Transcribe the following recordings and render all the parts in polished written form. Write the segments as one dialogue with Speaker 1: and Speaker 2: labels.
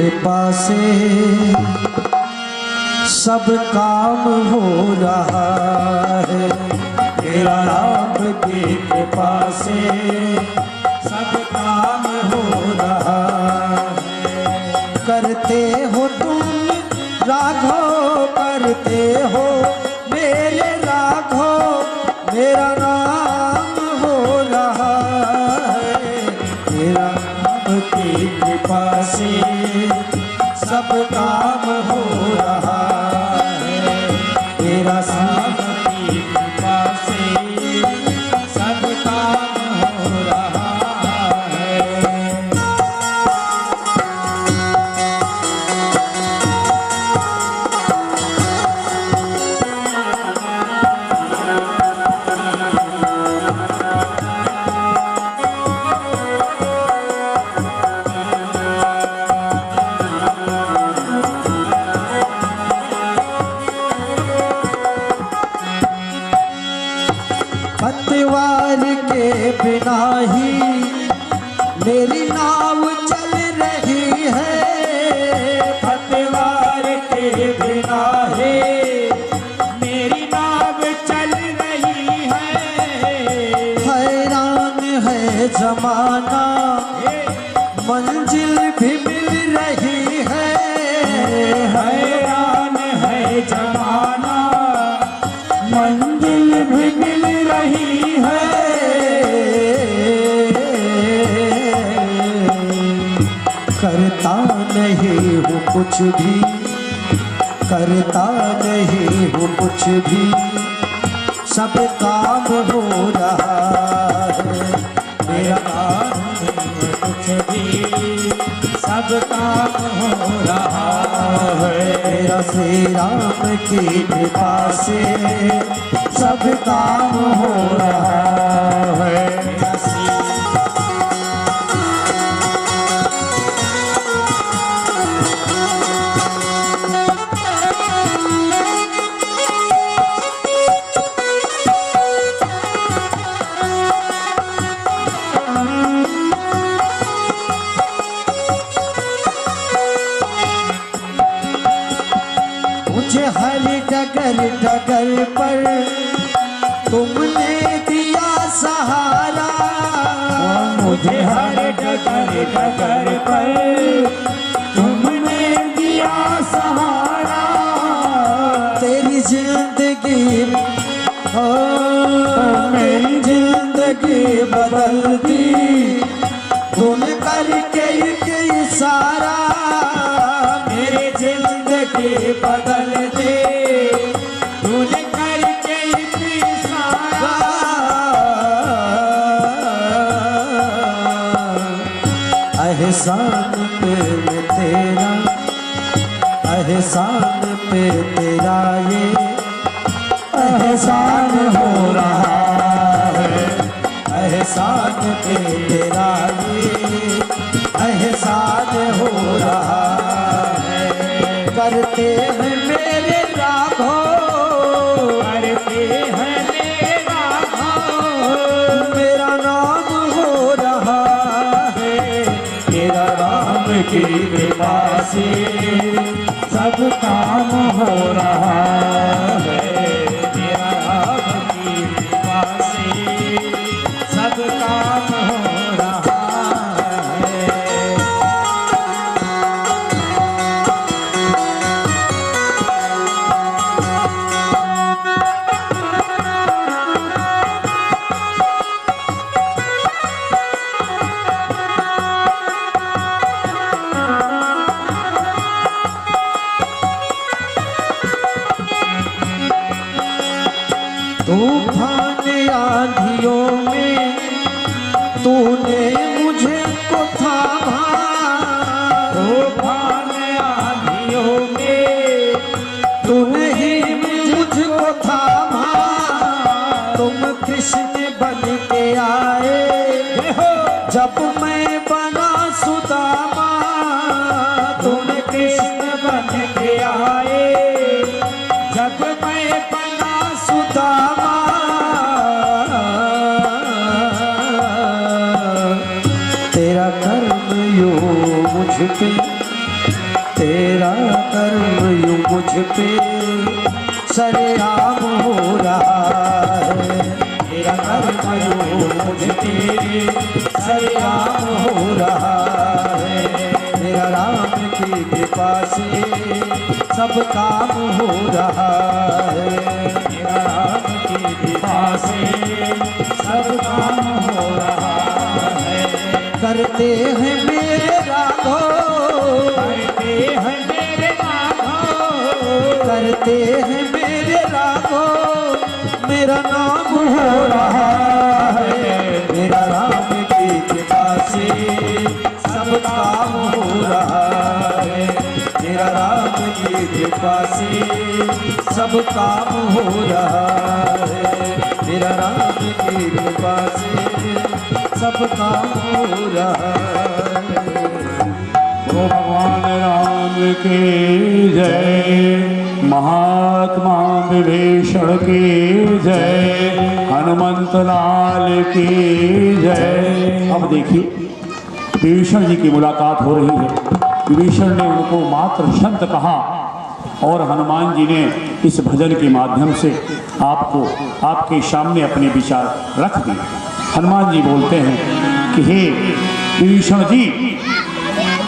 Speaker 1: कृपा से सब काम हो रहा है। मेरा राम की कृपा से सब काम हो रहा है। करते हो तुम राघव, करते हो मेरे राघव, मेरा नाम हो रहा है। मेरा राम की कृपा से सब काम हो रहा है। मेरा राम की कृपा से सब काम हो रहा है। पतवार के बिना ही मेरी नाव चल रही है। पतवार के बिना ही मेरी नाव चल रही है। हैरान है जमाना, मंजिल भी मिल रही है। हैरान है जमाना, मंजिल भी मिल रही है। करता नहीं हूँ कुछ भी, करता नहीं हूँ कुछ भी, सब काम हो रहा है। मेरा काम नहीं कुछ भी, सब काम हो रहा है। मेरा श्री राम की कृपा से सब काम हो रहा है। मुझे हर डगर डगर पर तुमने दिया सहारा। मुझे हर डगर डगर पर तुमने दिया सहारा। तेरी जिंदगी हो, मेरी जिंदगी बदल दी तूने करके एक इशारा। मेरी जिंदगी बदल दे तूने करके एक इशारा। एहसान पे तेरा, एहसान पे तेरा ये एहसान हो रहा है। एहसान पे तेरा ये एहसान हो रहा है। करते हैं मेरे राघव, करते हैं मेरे राघव, मेरा नाम हो रहा है। मेरा राम की कृपा से सब काम हो रहा है। मेरा राम की कृपा से सब काम हो रहा है। तूफान आंधियों में तूने मुझे को थामा। तूफान आंधियों में तूने ही मुझको थामा। तुम कृष्ण बन के आए जब मैं बना सुदामा। तुम कृष्ण बन के आए जब मैं बना सुदामा। तेरा कर्म यो मुझ पे
Speaker 2: तेरा कर्म यूं मुझ पे सरेआम हो रहा है।
Speaker 1: तेरा कर्म यूं मुझ पे सरेआम हो रहा है।
Speaker 2: मेरा राम की कृपा से सब काम हो रहा है।
Speaker 1: मेरा राम की कृपा से सब काम हो रहा है।
Speaker 2: करते हैं मेरे राघव,
Speaker 1: करते हैं मेरे राघव,
Speaker 2: करते हैं मेरे राघव, मेरा नाम हो रहा है। मेरा राम की कृपा से सब काम हो रहा है। मेरा राम की कृपा से सब काम हो रहा है। मेरा राम की कृपा से सब काम हो रहा है।
Speaker 3: ओ भगवान राम की जय, महात्मा विभीषण की जय, हनुमंत लाल की जय। अब देखिए विभीषण जी की मुलाकात हो रही है। विभीषण ने उनको मात्र संत कहा और हनुमान जी ने इस भजन के माध्यम से आपको आपके सामने अपने विचार रख दिए। हनुमान जी बोलते हैं कि हे विभीषण जी,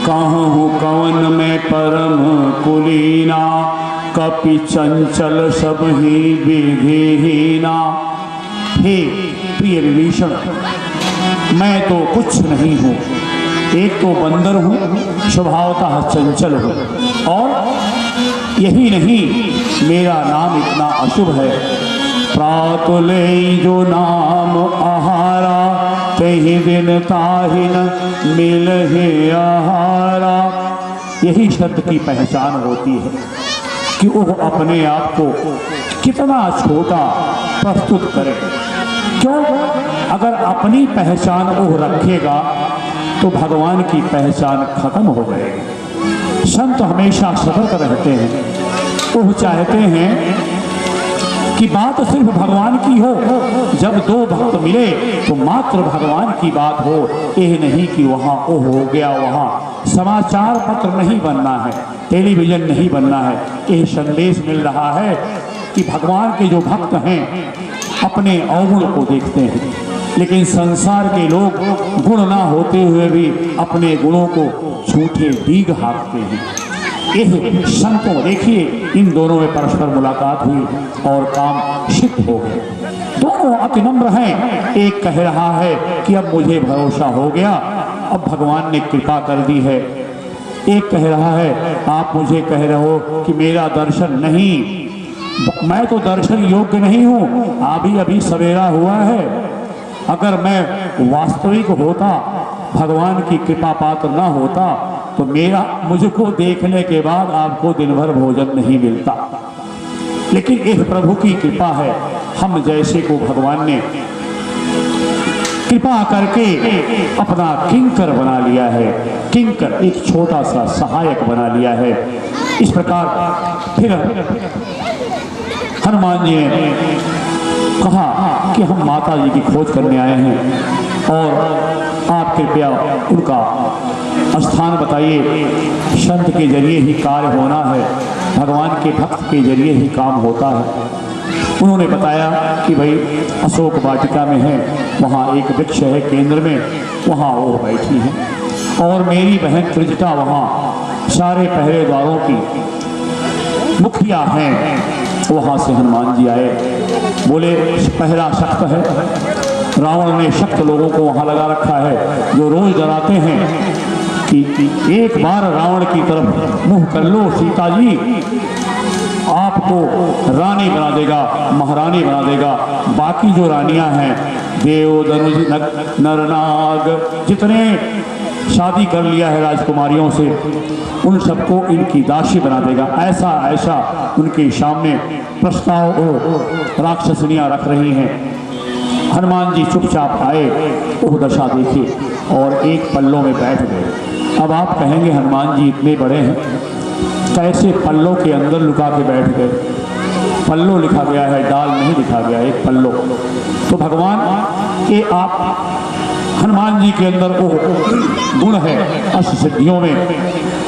Speaker 3: कहूँ कवन में परम कुलीना, कपि चंचल सब ही विधिहीना। हे प्रिय विभीषण, मैं तो कुछ नहीं हूँ, एक तो बंदर हूँ, स्वभावतः चंचल हूँ, और यही नहीं मेरा नाम इतना अशुभ है। प्रातुले जो नाम आहारा, तहि दिन ताहि न मिलहि आहारा। यही शब्द की पहचान होती है कि वो अपने आप को कितना छोटा प्रस्तुत करे। क्यों? अगर अपनी पहचान वो रखेगा तो भगवान की पहचान खत्म हो जाएगी। संत हमेशा सतर्क रहते हैं। वो चाहते हैं कि बात सिर्फ भगवान की हो, जब दो भक्त मिले तो मात्र भगवान की बात हो। यह नहीं कि वहाँ वो हो गया, वहाँ समाचार पत्र नहीं बनना है, टेलीविजन नहीं बनना है। यह संदेश मिल रहा है कि भगवान के जो भक्त हैं अपने अवगुण को देखते हैं, लेकिन संसार के लोग गुण ना होते हुए भी अपने गुणों को झूठे डीग हाँकते हैं। यह संतों, देखिए इन दोनों में परस्पर मुलाकात हुई और काम सिद्ध हो गए। दोनों अति नम्र हैं। एक कह रहा है कि अब मुझे भरोसा हो गया, अब भगवान ने कृपा कर दी है। एक कह रहा है आप मुझे कह रहे हो कि मेरा दर्शन नहीं, मैं तो दर्शन योग्य नहीं हूँ, अभी अभी सवेरा हुआ है। अगर मैं वास्तविक होता, भगवान की कृपा पात्र ना होता, तो मुझको देखने के बाद आपको दिन भर भोजन नहीं मिलता। लेकिन एक प्रभु की कृपा है, हम जैसे को भगवान ने कृपा करके अपना किंकर बना लिया है। किंकर एक छोटा सा सहायक बना लिया है। इस प्रकार फिर हनुमान जी ने कहा कि हम माता जी की खोज करने आए हैं और आप कृपया उनका स्थान बताइए। संत के जरिए ही कार्य होना है, भगवान के भक्त के जरिए ही काम होता है। उन्होंने बताया कि भाई अशोक वाटिका में है, वहाँ एक वृक्ष है केंद्र में, वहाँ वो बैठी हैं और मेरी बहन त्रिजटा वहाँ सारे पहरेदारों की मुखिया हैं। वहाँ से हनुमान जी आए, बोले पहरा सख्त है, रावण ने सख्त लोगों को वहाँ लगा रखा है जो रोज डराते हैं कि एक बार रावण की तरफ मुंह कर लो सीता जी, आपको रानी बना देगा, महारानी बना देगा। बाकी जो रानियां हैं, देव दनुज नरनाग, जितने शादी कर लिया है राजकुमारियों से, उन सबको इनकी दासी बना देगा। ऐसा ऐसा उनके सामने प्रस्ताव राक्षसनियाँ रख रही हैं। हनुमान जी चुपचाप आए, वो दशा देखी और एक पल्लों में बैठ गए। अब आप कहेंगे हनुमान जी इतने बड़े हैं, कैसे पल्लों के अंदर लुका के बैठ गए? पल्लो लिखा गया है, डाल नहीं लिखा गया, एक पल्लो। तो भगवान के आप हनुमान जी के अंदर वो गुण है अष्ट सिद्धियों में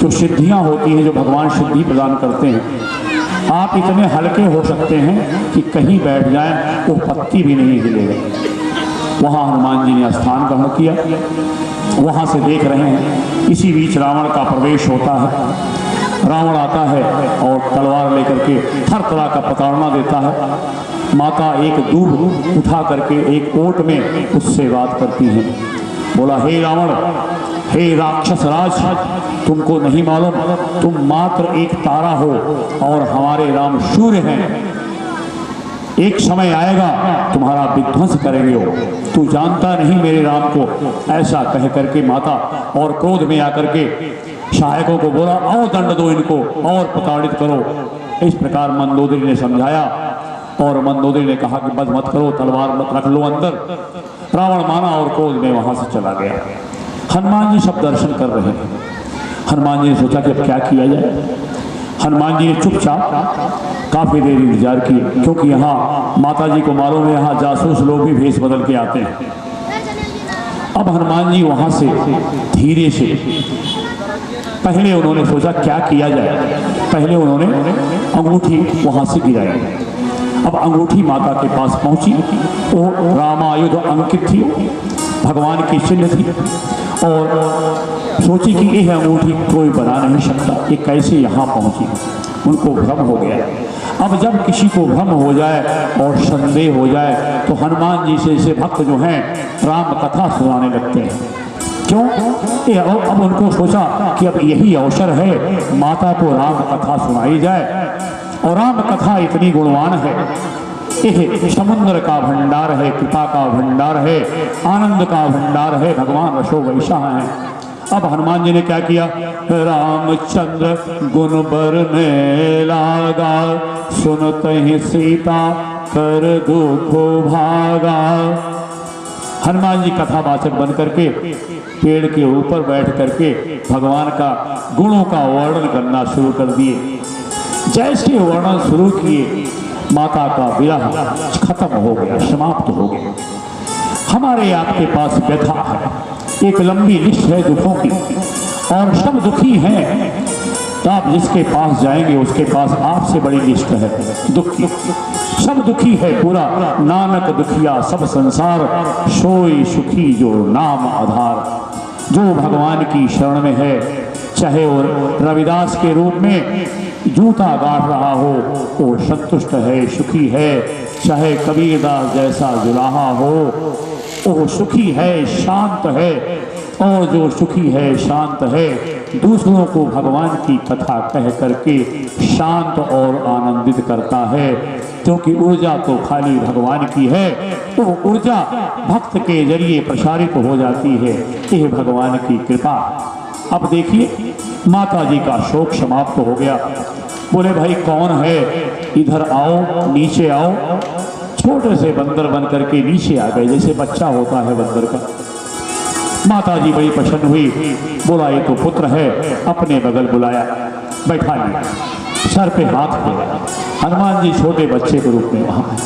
Speaker 3: जो सिद्धियां होती हैं, जो भगवान सिद्धि प्रदान करते हैं। आप इतने हल्के हो सकते हैं कि कहीं बैठ जाएं वो पत्ती भी नहीं हिलेगा। वहाँ हनुमान जी ने स्थान ग्रहण किया। वहाँ से देख रहे हैं इसी बीच रावण का प्रवेश होता है। रावण आता है और तलवार लेकर के हर तरह का प्रताड़ना देता है। माता एक दूब उठा करके एक ओट में उससे बात करती हैं। बोला, हे रावण, हे राक्षस राज, तुमको नहीं मालूम तुम मात्र एक तारा हो और हमारे राम सूर्य हैं। एक समय आएगा तुम्हारा विध्वंस करेंगे हो, तू जानता नहीं मेरे राम को। ऐसा कह करके माता और क्रोध में आकर के सहायकों को बोला, आओ दंड दो इनको और प्रताड़ित करो। इस प्रकार मंदोदरी ने समझाया और मंदोदरी ने कहा कि बस मत करो, तलवार मत रख लो अंदर। रावण माना और क्रोध में वहां से चला गया। हनुमान जी सब दर्शन कर रहे हैं। हनुमान जी ने सोचा कि अब क्या किया जाए। हनुमान जी ने चुपचाप काफी देर इंतजार किए, क्योंकि यहाँ माता जी को मालूम है यहाँ जासूस लोग भी भेष बदल के आते हैं। अब हनुमान जी वहां से धीरे से, पहले उन्होंने सोचा क्या किया जाए। पहले उन्होंने अंगूठी वहां से गिराई। अब अंगूठी माता के पास पहुंची, वो रामायुध अंकित थी, भगवान की चिन्ह थी, और सोची कि यह अंगूठी कोई बना नहीं सकता, ये कैसे यहाँ पहुंची। उनको भ्रम हो गया। अब जब किसी को भ्रम हो जाए और संदेह हो जाए तो हनुमान जी से भक्त जो हैं राम कथा सुनाने लगते हैं। क्यों? अब उनको सोचा कि अब यही अवसर है, माता को राम कथा सुनाई जाए। और राम कथा इतनी गुणवान है, यह समुद्र का भंडार है, कृपा का भंडार है, आनंद का भंडार है। भगवान रसो वैसा है। अब हनुमान जी ने क्या किया, रामचंद्र गुण बरने लागा, सुनते ही सीता कर दुख भागा। हनुमान जी कथावाचक बन करके पेड़ के ऊपर बैठ करके भगवान का गुणों का वर्णन करना शुरू कर दिए। जैसे वर्णन शुरू किए, माता का विरह खत्म हो गया, समाप्त हो गया। हमारे आपके पास व्यथा है, एक लंबी लिस्ट है दुखों की, और सब दुखी हैं। तो आप जिसके पास जाएंगे उसके पास आपसे बड़ी लिस्ट है दुख की। सब दुखी है पूरा, नानक दुखिया सब संसार, सोई सुखी जो नाम आधार। जो भगवान की शरण में है, चाहे वो रविदास के रूप में जूता गाड़ रहा हो, वो संतुष्ट है, सुखी है। चाहे कबीरदास जैसा जुलाहा हो, वो सुखी है, शांत है। और जो सुखी है, शांत है, दूसरों को भगवान की कथा कह करके शांत और आनंदित करता है। क्योंकि ऊर्जा तो खाली भगवान की है, वो ऊर्जा भक्त के जरिए प्रसारित हो जाती है। यह भगवान की कृपा। अब देखिए, माता जी का शोक समाप्त हो गया। बोले, भाई कौन है, इधर आओ, नीचे आओ। छोटे से बंदर बन करके नीचे आ गए, जैसे बच्चा होता है बंदर का। माता जी बड़ी प्रसन्न हुई, बोला ये तो पुत्र है। अपने बगल बुलाया, बैठा लिया, सर पे हाथ फेरा। हनुमान जी छोटे बच्चे के रूप में वहां है।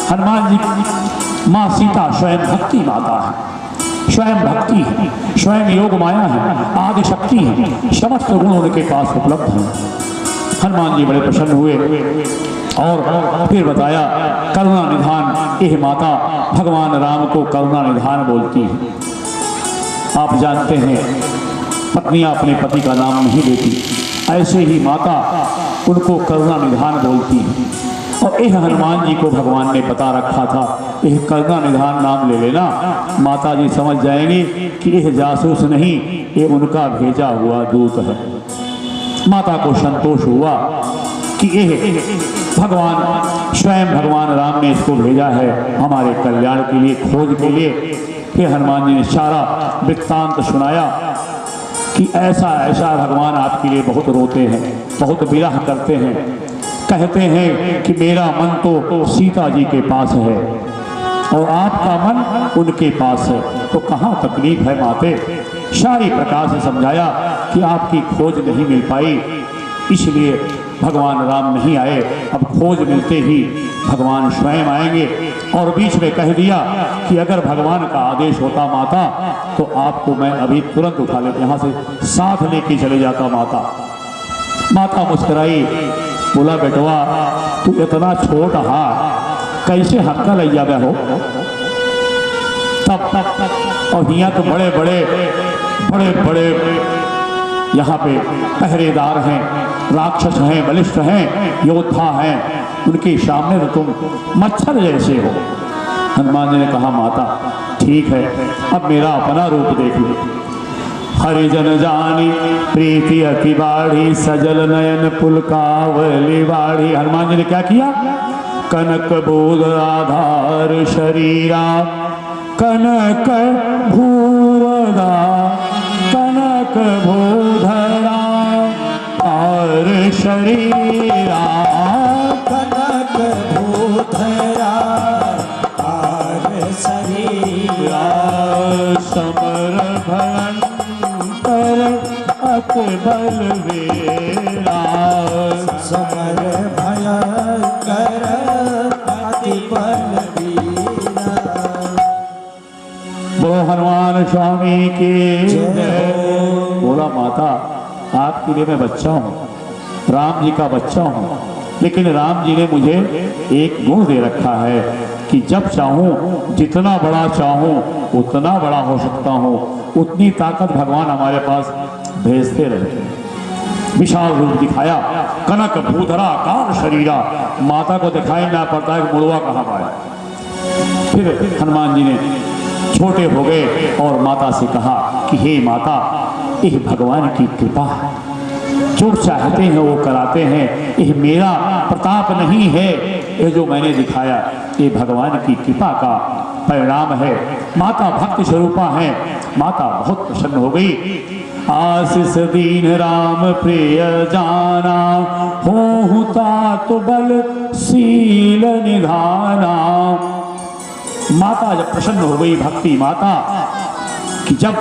Speaker 3: हनुमान जी, माँ सीता स्वयं भक्ति माता है, स्वयं भक्ति है, स्वयं योग माया है, आदि शक्ति है, समस्त गुण उनके पास उपलब्ध हैं। हनुमान जी बड़े प्रसन्न हुए और फिर बताया करुणा निधान। यह माता भगवान राम को करुणा निधान बोलती है। आप जानते हैं, पत्नियां अपने पति का नाम नहीं लेती, ऐसे ही माता उनको करुणा निधान बोलती है। और यह हनुमान जी को भगवान ने बता रखा था, यह करुणा निधान नाम ले लेना, माता जी समझ जाएंगी कि यह जासूस नहीं, ये उनका भेजा हुआ दूत है। माता को संतोष हुआ कि यह भगवान, स्वयं भगवान राम ने इसको भेजा है हमारे कल्याण के लिए, खोज के लिए। फिर हनुमान जी ने सारा वृत्तांत सुनाया कि ऐसा ऐसा भगवान आपके लिए बहुत रोते हैं, बहुत विरह करते हैं, कहते हैं कि मेरा मन तो सीता जी के पास है और आपका मन उनके पास है, तो कहाँ तकलीफ है माते। सारी प्रकार से समझाया कि आपकी खोज नहीं मिल पाई, इसलिए भगवान राम नहीं आए। अब खोज मिलते ही भगवान स्वयं आएंगे और बीच में कह दिया कि अगर भगवान का आदेश होता माता तो आपको मैं अभी तुरंत उठा ले यहाँ से साथ लेके चले जाता माता। माता मुस्कुराई, बोला बेटवा तू इतना छोटा हा कैसे हक्का ले जावे हो। तब और यहाँ तो बड़े बड़े यहाँ पे पहरेदार हैं, राक्षस हैं, बलिष्ठ हैं, योद्धा हैं, उनके सामने तो तुम मच्छर जैसे हो। हनुमान जी ने कहा माता ठीक है, अब मेरा अपना रूप देख लो। हरिजन जानी प्रीति अति बाढ़ी, सजल नयन पुलकावली बाढ़ी। हनुमान जी ने क्या किया? कनक बोध आधार शरीरा, कनक भूवदा कनक भूधरा और शरीरा,
Speaker 2: कनक भूधरा और शरीरा,
Speaker 3: समर भयंकर अति बलवीरा,
Speaker 2: समर भयंकर अति बलवीरा।
Speaker 3: बोलो हनुमान स्वामी की जय। बोला माता आपके लिए मैं बच्चा हूँ, राम जी का बच्चा हूँ, लेकिन राम जी ने मुझे एक गुण दे रखा है कि जब चाहूँ जितना बड़ा चाहूँ उतना बड़ा हो सकता हूँ, उतनी ताकत भगवान हमारे पास भेजते रहते हैं। विशाल रूप दिखाया, कनक भूधरा कार शरीरा, माता को दिखाई ना पड़ता है कि मुड़वा कहाँ पाया। फिर हनुमान जी ने छोटे हो गए और माता से कहा कि हे माता यह भगवान की कृपा है, जो चाहते हैं वो कराते हैं, यह मेरा प्रताप नहीं है, ये जो मैंने दिखाया ये भगवान की कृपा का परिणाम है। माता भक्त स्वरूपा है। माता बहुत प्रसन्न हो गई। आशीष दीन राम प्रिय जाना, होता तो बल शील निधाना। माता जब प्रसन्न हो गई, भक्ति माता कि जब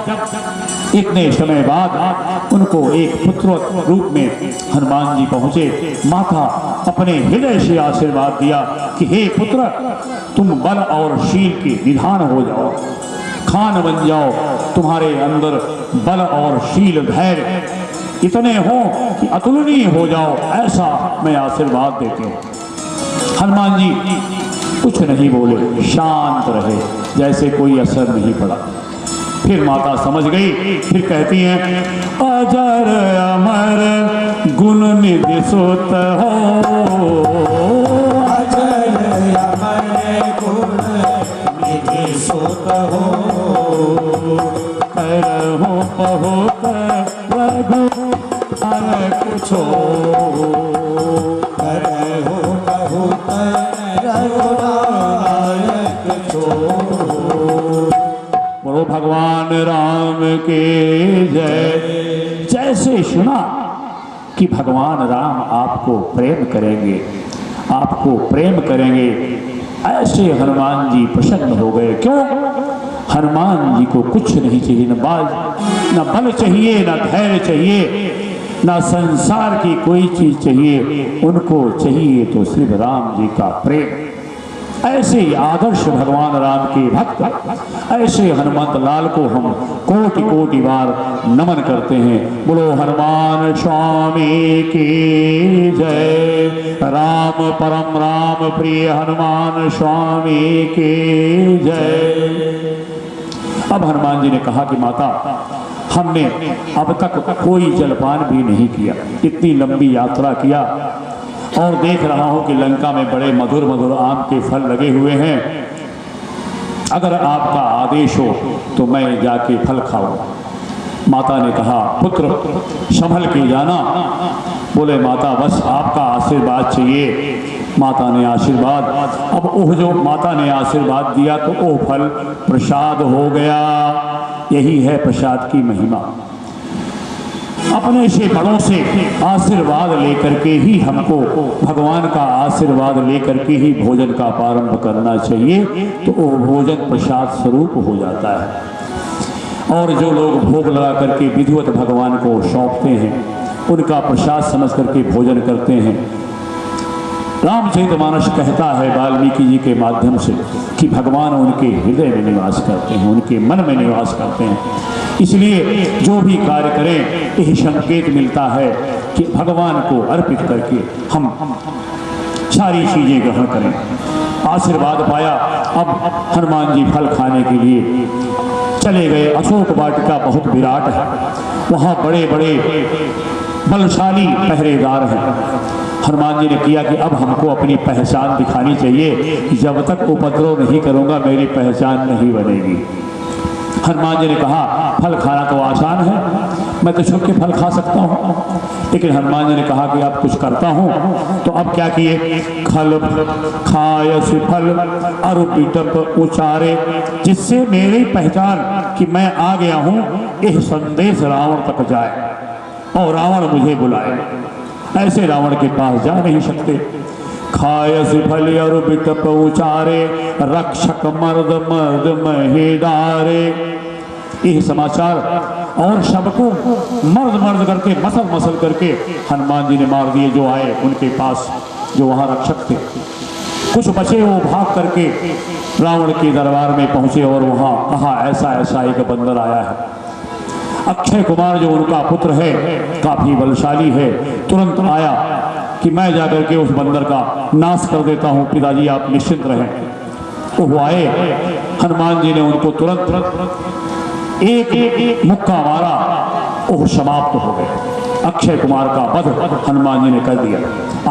Speaker 3: इतने समय बाद उनको एक पुत्र रूप में हनुमान जी पहुंचे, माता अपने हृदय से आशीर्वाद दिया कि हे पुत्र तुम बल और शील के निधान हो जाओ, खान बन जाओ, तुम्हारे अंदर बल और शील धैर्य इतने हो कि अतुलनीय हो जाओ, ऐसा मैं आशीर्वाद देती हूँ। हनुमान जी कुछ नहीं बोले, शांत रहे, जैसे कोई असर नहीं पड़ा। फिर माता समझ गई, फिर कहती हैं अजर अमर गुण निधि सुत हो,
Speaker 2: अजर अमर गुण निधि सुत हो,
Speaker 3: करहु बहुत रघु कुछो,
Speaker 2: करहु बहुत रघुनायक छो।
Speaker 3: बोलो भगवान राम के जय। जैसे सुना कि भगवान राम आपको प्रेम करेंगे, आपको प्रेम करेंगे, ऐसे हनुमान जी प्रसन्न हो गए। क्यों? हनुमान जी को कुछ नहीं चाहिए, न बल चाहिए, न धैर्य चाहिए, न संसार की कोई चीज चाहिए, उनको चाहिए तो सिर्फ राम जी का प्रेम। ऐसे आदर्श भगवान राम के भक्त, ऐसे हनुमंत लाल को हम कोटि कोटि बार नमन करते हैं। बोलो हनुमान स्वामी की जय। राम परम राम प्रिय हनुमान स्वामी की जय। अब हनुमान जी ने कहा कि माता हमने अब तक कोई जलपान भी नहीं किया, इतनी लंबी यात्रा किया और देख रहा हूं कि लंका में बड़े मधुर मधुर आम के फल लगे हुए हैं। अगर आपका आदेश हो तो मैं जाके फल खाऊं। माता ने कहा पुत्र संभल के जाना। बोले माता बस आपका आशीर्वाद चाहिए। माता ने आशीर्वाद, अब वो जो माता ने आशीर्वाद दिया तो वो फल प्रसाद हो गया। यही है प्रसाद की महिमा। अपने से बड़ों से आशीर्वाद लेकर के ही हमको, भगवान का आशीर्वाद लेकर के ही भोजन का प्रारंभ करना चाहिए, तो वो भोजन प्रसाद स्वरूप हो जाता है। और जो लोग भोग लगा करके विधिवत भगवान को सौंपते हैं, उनका प्रसाद समझ करके भोजन करते हैं, रामचरितमानस कहता है वाल्मीकि जी के माध्यम से कि भगवान उनके हृदय में निवास करते हैं, उनके मन में निवास करते हैं। इसलिए जो भी कार्य करें यही संकेत मिलता है कि भगवान को अर्पित करके हम सारी चीज़ें ग्रहण करें। आशीर्वाद पाया। अब हनुमान जी फल खाने के लिए चले गए। अशोक वाटिका बहुत विराट है, वहाँ बड़े बड़े बलशाली पहरेदार हैं। हनुमान जी ने किया कि अब हमको अपनी पहचान दिखानी चाहिए, जब तक उपद्रव नहीं करूँगा मेरी पहचान नहीं बनेगी। हनुमान जी ने कहा फल खाना तो आसान है, मैं तो छुप के फल खा सकता हूँ, लेकिन हनुमान जी ने कहा कि अब कुछ करता हूँ। तो अब क्या किए, खल खायस फल अरु पिटप उचारे, जिससे मेरी पहचान कि मैं आ गया हूँ यह संदेश रावण तक जाए और रावण मुझे बुलाए। ऐसे रावण के पास जा नहीं सकते। खायस फल अरु पिटप उचारे, रक्षक मर्द मर्द महेदारे। यह समाचार और सबको मर्द मर्द करके मसल मसल करके हनुमान जी ने मार दिए जो आए उनके पास, जो वहाँ रक्षक थे। कुछ बचे वो भाग करके रावण के दरबार में पहुँचे और वहाँ कहा ऐसा ऐसा एक बंदर आया है। अक्षय कुमार जो उनका पुत्र है काफी बलशाली है, तुरंत आया कि मैं जाकर के उस बंदर का नाश कर देता हूँ, पिताजी आप निश्चिंत रहें। वो आए, हनुमान जी ने उनको तुरंत एक मुक्का मारा, वो समाप्त हो गए। अक्षय कुमार का वध हनुमान जी ने कर दिया।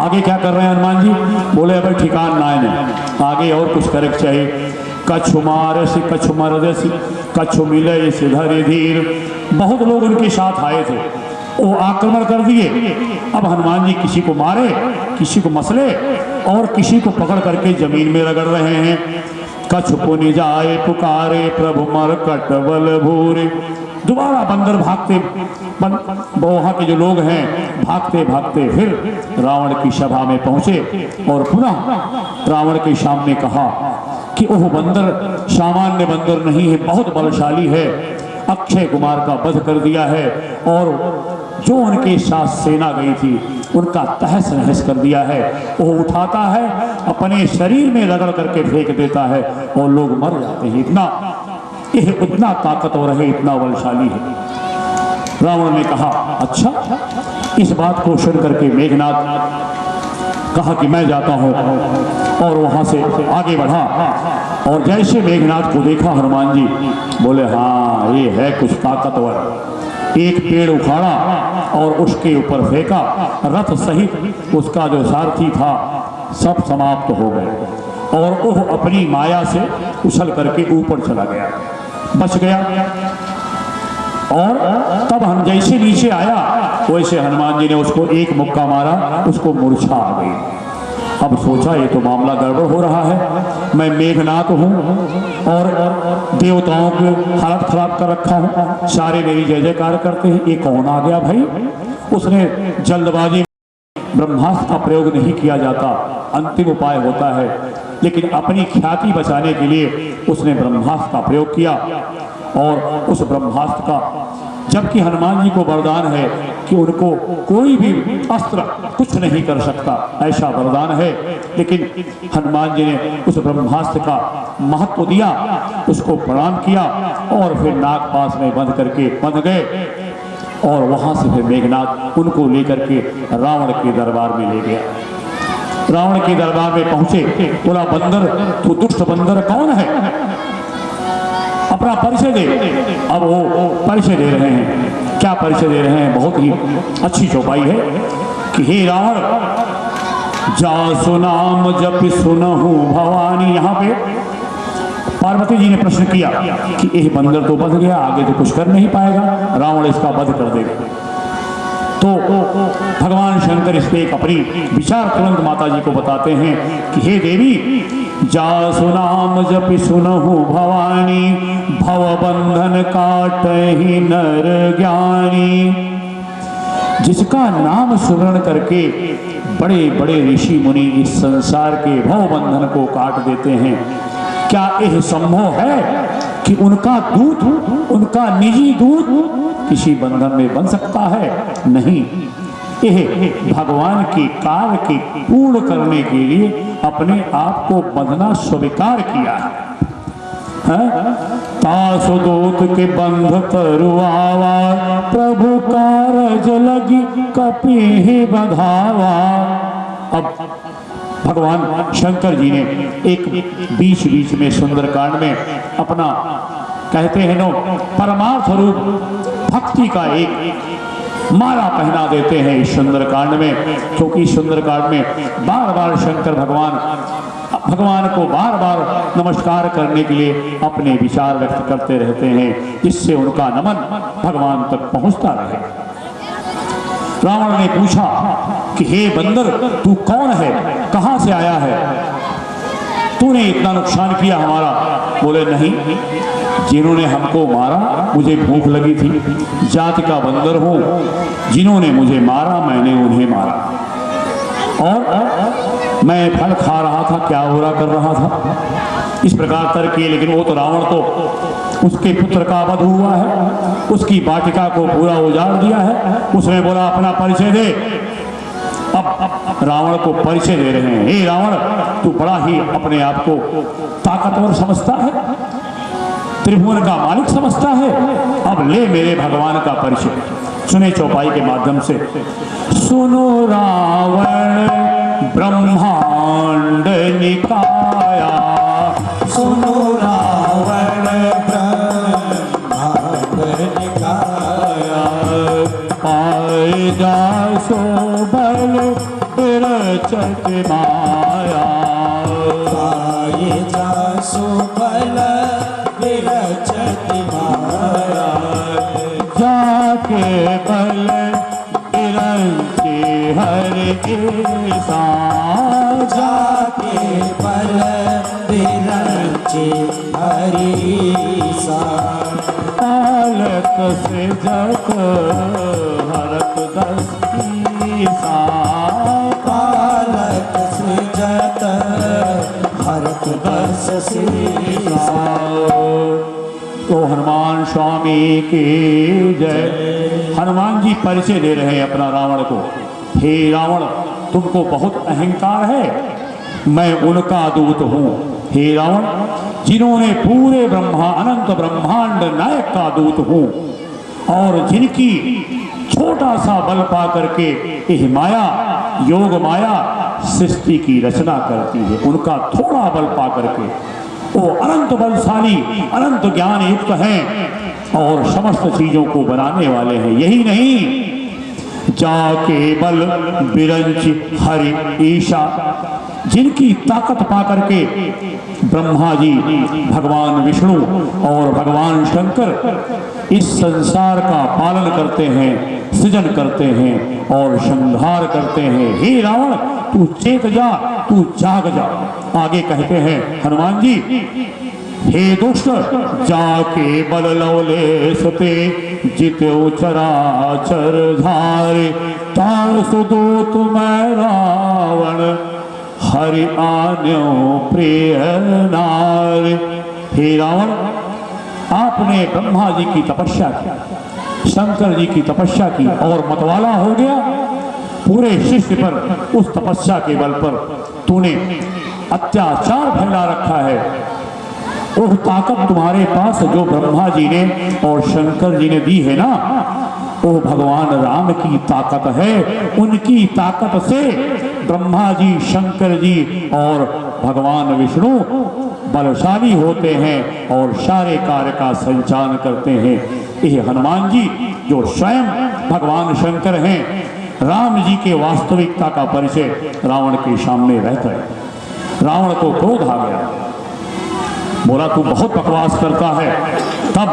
Speaker 3: आगे क्या कर रहे हैं हनुमान जी? बोले भाई ठिकान ना है, आगे और कुछ करे चाहिए। कछु मारसी कछु मरदसी कछु मिले सिधर धीर। बहुत लोग उनके साथ आए थे, वो आक्रमण कर दिए। अब हनुमान जी किसी को मारे, किसी को मसले और किसी को पकड़ करके जमीन में रगड़ रहे हैं। कछु पुनि जाए पुकारे प्रभु मरकट बल भूरे। दोबारा बंदर भागते, वहाँ के जो लोग हैं भागते भागते फिर रावण की सभा में पहुँचे और पुनः रावण के सामने कहा कि ओह बंदर सामान्य बंदर नहीं है, बहुत बलशाली है, अक्षय कुमार का वध कर दिया है और जो उनके साथ सेना गई थी उनका तहस नहस कर दिया है। वो उठाता है अपने शरीर में रगड़ करके फेंक देता है और लोग मर जाते हैं। यह उतना ताकतवर है, इतना बलशाली है। रावण ने कहा अच्छा, इस बात को सुन करके मेघनाथ कहा कि मैं जाता हूँ और वहाँ से आगे बढ़ा। और जैसे मेघनाथ को देखा हनुमान जी बोले हाँ ये है कुछ ताकतवर। एक पेड़ उखाड़ा और उसके ऊपर फेंका, रथ सहित उसका जो सारथी था सब समाप्त हो गए और वह अपनी माया से उछल करके ऊपर चला गया, बच गया। और तब हम जैसे नीचे आया वैसे हनुमान जी ने उसको एक मुक्का मारा, उसको मूर्छा आ गई। अब सोचा ये तो मामला गड़बड़ हो रहा है, मैं मेघनाथ हूँ और देवताओं की हालत खराब कर रखा हूँ, सारे मेरी जय जयकार करते हैं, ये कौन आ गया भाई? उसने जल्दबाजी, ब्रह्मास्त्र का प्रयोग नहीं किया जाता, अंतिम उपाय होता है, लेकिन अपनी ख्याति बचाने के लिए उसने ब्रह्मास्त्र का प्रयोग किया। और उस ब्रह्मास्त्र का, जबकि हनुमान जी को वरदान है कि उनको कोई भी अस्त्र कुछ नहीं कर सकता, ऐसा वरदान है, लेकिन हनुमान जी ने उस ब्रह्मास्त्र का महत्व दिया, उसको प्रणाम किया और फिर नागपाश में बंद करके बंध गए। और वहां से फिर मेघनाथ उनको लेकर के रावण के दरबार में ले गया। रावण के दरबार में पहुंचे, बोला बंदर तू दुष्ट बंदर कौन है, अपना परिचय दे। अब वो परिचय दे रहे हैं। क्या परिचय दे रहे हैं? बहुत ही अच्छी चौपाई है कि हे रावण, जासु नाम जप सुनहु भवानी। यहाँ पे पार्वती जी ने प्रश्न किया कि यह बंदर तो बंध गया, आगे तो कुछ कर नहीं पाएगा, रावण इसका वध कर देगा। तो भगवान शंकर इस पे एक अपनी विचार तुरंत माता जी को बताते हैं कि हे देवी, जासु नाम जप सुनहु भवानी, भव बंधन काटहि नर ज्ञानी। जिसका नाम सुमरण करके बड़े बड़े ऋषि मुनि इस संसार के भव बंधन को काट देते हैं, क्या यह संभव है कि उनका दूत, उनका निजी दूत किसी बंधन में बन सकता है? नहीं। यह भगवान की कार्य की पूर्ण करने के लिए अपने आप को बंधना स्वीकार किया है। तासुदूत के बंध तरुआवा, प्रभु कारज लगी कपि बधावा। अब भगवान शंकर जी ने एक बीच बीच में सुंदरकांड में अपना कहते हैं नो परमार्थ रूप भक्ति का एक माला पहना देते हैं इस सुंदरकांड में, क्योंकि सुंदरकांड में बार बार शंकर भगवान को बार बार नमस्कार करने के लिए अपने विचार व्यक्त करते रहते हैं, जिससे उनका नमन भगवान तक पहुंचता रहे। रावण ने पूछा कि हे बंदर, तू कौन है, कहां से आया है, तूने इतना नुकसान किया हमारा। बोले नहीं, जिन्होंने हमको मारा मुझे भूख लगी थी, जाति का बंदर हूं, जिन्होंने मुझे मारा मैंने उन्हें मारा, और मैं फल खा रहा था, क्या बुरा कर रहा था, इस प्रकार तर्क किए। लेकिन वो तो रावण तो उसके पुत्र का वध हुआ है, उसकी वाटिका को पूरा उजाड़ दिया है। उसने बोला अपना परिचय दे। अब रावण को परिचय दे रहे हैं। हे रावण, तू बड़ा ही अपने आप को ताकतवर समझता है, त्रिभुवन का मालिक समझता है, अब ले मेरे भगवान का परिचय। सुने चौपाई के माध्यम से। सुनो रावण ब्रह्मांड निकाया,
Speaker 2: सुनो रावण ब्रह्मांड निकाया,
Speaker 3: पाए जा सो बल रचत माया,
Speaker 2: पाए जा सो बल विरचत माया,
Speaker 3: जाके बल बिरंची हर ईसा,
Speaker 2: जाके बल विरंची हरीसा,
Speaker 3: पालक से जग हरत दस ईसा,
Speaker 2: पालक सृजत हरत दस सीसा।
Speaker 3: तो हनुमान स्वामी की जय। हनुमान जी परिचय दे रहे हैं अपना रावण को। हे रावण, तुमको बहुत अहंकार है, मैं उनका दूत हूं। हे रावण, जिन्होंने पूरे अनंत ब्रह्मांड नायक का दूत हूं, और जिनकी छोटा सा बल पा करके यह माया, योग माया सृष्टि की रचना करती है, उनका थोड़ा बल पा करके वो अनंत बलशाली, अनंत ज्ञान युक्त हैं और समस्त चीजों को बनाने वाले हैं। यही नहीं, जाके बल बिरंच हरि ईशा, जिनकी ताकत पा करके ब्रह्मा जी, भगवान विष्णु और भगवान शंकर इस संसार का पालन करते हैं, सृजन करते हैं और संहार करते हैं। हे रावण, तू चेत जा, तू जाग जा। आगे कहते हैं हनुमान जी, हे दुष्ट, जाके बल लवलेश ते जित्यो चराचर धारे, तार सुदूत मैं रावण हरि आन्यो प्रिय नार। हे रावण, आपने ब्रह्मा जी की तपस्या की, शंकर जी की तपस्या की और मतवाला हो गया। पूरे शिष्य पर उस तपस्या के बल पर तूने अत्याचार फैला रखा है। वो ताकत तुम्हारे पास जो ब्रह्मा जी ने और शंकर जी ने दी है ना, वो भगवान राम की ताकत है। उनकी ताकत से ब्रह्मा जी, शंकर जी और भगवान विष्णु बलशाली होते हैं और सारे कार्य का संचालन करते हैं। यह हनुमान जी जो स्वयं भगवान शंकर हैं, राम जी के वास्तविकता का परिचय रावण के सामने रहकर रावण को क्रोध आ गया। बोला तू बहुत बकवास करता है। तब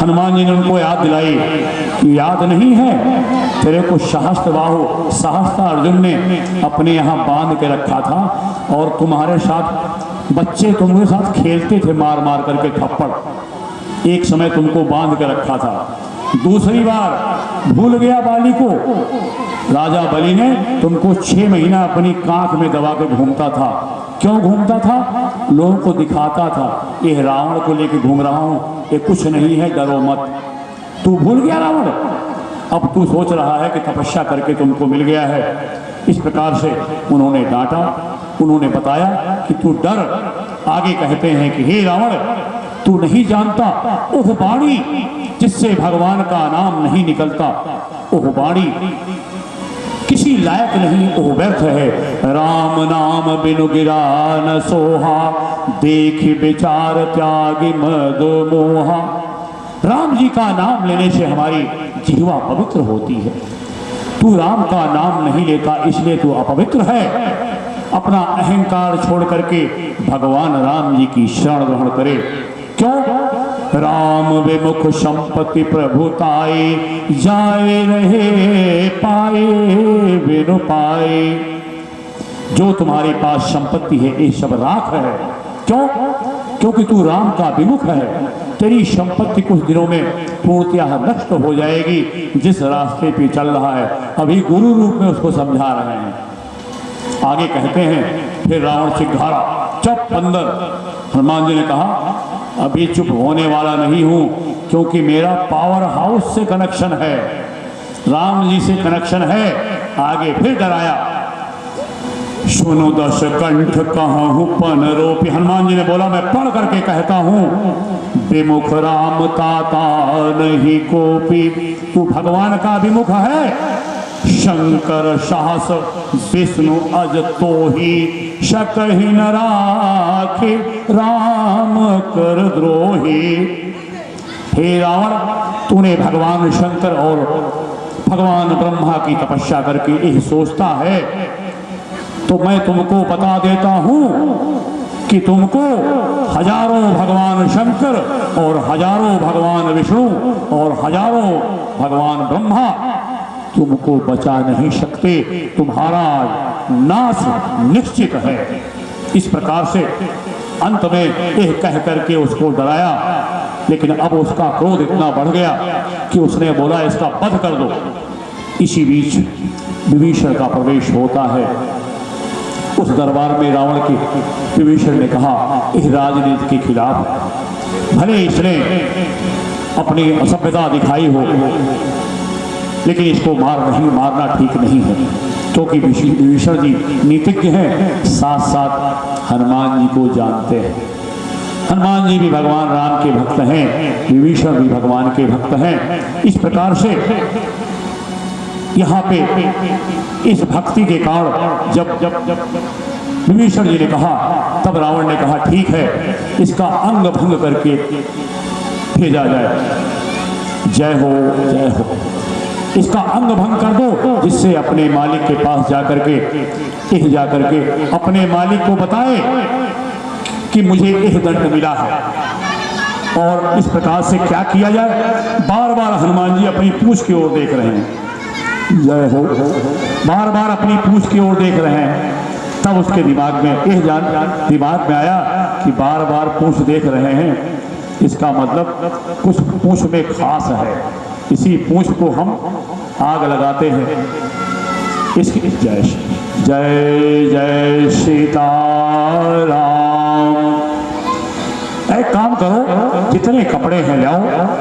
Speaker 3: हनुमान जी ने उनको याद दिलाई कि याद नहीं है, तेरे को सहस्त्रबाहु सहस्त्र अर्जुन ने अपने यहाँ बांध के रखा था और तुम्हारे साथ बच्चे तुम्हारे साथ खेलते थे मार मार करके थप्पड़। एक समय तुमको बांध के रखा था। दूसरी बार भूल गया बाली को, राजा बलि ने तुमको 6 महीना अपनी कांख में दबा के घूमता था। क्यों घूमता था? लोगों को दिखाता था ये रावण को लेके घूम रहा हूं, ये कुछ नहीं है, डरो मत। तू भूल गया रावण? अब तू सोच रहा है कि तपस्या करके तुमको मिल गया है। इस प्रकार से उन्होंने डांटा, उन्होंने बताया कि तू डर। आगे कहते हैं कि हे रावण, तू नहीं जानता ओह वाणी जिससे भगवान का नाम नहीं निकलता, ओह वाणी किसी लायक नहीं, ओह व्यर्थ है। राम नाम बिनु गिरा न सोहा, देख विचार त्यागी मद मोहा। राम जी का नाम लेने से हमारी जिह्वा पवित्र होती है। तू राम का नाम नहीं लेता इसलिए तू अपवित्र है। अपना अहंकार छोड़ करके भगवान राम जी की शरण ग्रहण करे। क्यों? राम विमुख संपत्ति प्रभुताए, जाए रहे पाए बिनु पाए। जो तुम्हारे पास संपत्ति है ये सब राख है। क्यों? क्योंकि तू राम का विमुख है। तेरी संपत्ति कुछ दिनों में पूर्णतः नष्ट हो जाएगी। जिस रास्ते पे चल रहा है अभी गुरु रूप में उसको समझा रहे हैं। आगे कहते हैं फिर रावण चिघाड़ा, चुप अंदर। हनुमान जी ने कहा अभी चुप होने वाला नहीं हूं, क्योंकि मेरा पावर हाउस से कनेक्शन है, राम जी से कनेक्शन है। आगे फिर डराया, सुनो दस कंठ कहूं पन रोपी। हनुमान जी ने बोला मैं पढ़ करके कहता हूं, विमुख राम ताता नहीं कोपी। तू भगवान का विमुख है। शंकर साहस विष्णु अज तो ही, शक ही न राखे राम कर द्रोही। हे रावण, तूने भगवान शंकर और भगवान ब्रह्मा की तपस्या करके यही सोचता है, तो मैं तुमको बता देता हूं कि तुमको हजारों भगवान शंकर और हजारों भगवान विष्णु और हजारों भगवान ब्रह्मा तुमको बचा नहीं सकते। तुम्हारा नाश निश्चित है। इस प्रकार से अंत में यह कह करके उसको डराया, लेकिन अब उसका क्रोध इतना बढ़ गया कि उसने बोला इसका वध कर दो। इसी बीच विभीषण का प्रवेश होता है उस दरबार में। रावण के विभीषण ने कहा इस राजनीति के खिलाफ भले इसने अपनी असभ्यता दिखाई हो, लेकिन इसको मारना ठीक नहीं है, क्योंकि विभीषण जी नीतिज्ञ हैं, साथ साथ हनुमान जी को जानते हैं। हनुमान जी भी भगवान राम के भक्त हैं, विभीषण भी भगवान के भक्त हैं। इस प्रकार से यहाँ पे इस भक्ति के कारण जब विभीषण जी ने कहा, तब रावण ने कहा ठीक है, इसका अंग भंग करके भेजा जाए। जय हो जय हो। इसका अंग भंग कर दो, जिससे अपने मालिक के पास जाकर के अपने मालिक को बताए कि मुझे यह दंड मिला है। और इस प्रकार से क्या किया जाए? बार बार हनुमान जी अपनी पूंछ की ओर देख रहे हैं। जय हो। बार बार अपनी पूंछ की ओर देख रहे हैं। तब उसके दिमाग में आया कि बार बार पूंछ देख रहे हैं, इसका मतलब कुछ पूंछ में खास है। इसी पूंछ को हम आग लगाते हैं। इसकी जय जय जय सीताराम। एक काम करो, जितने कपड़े हैं लाओ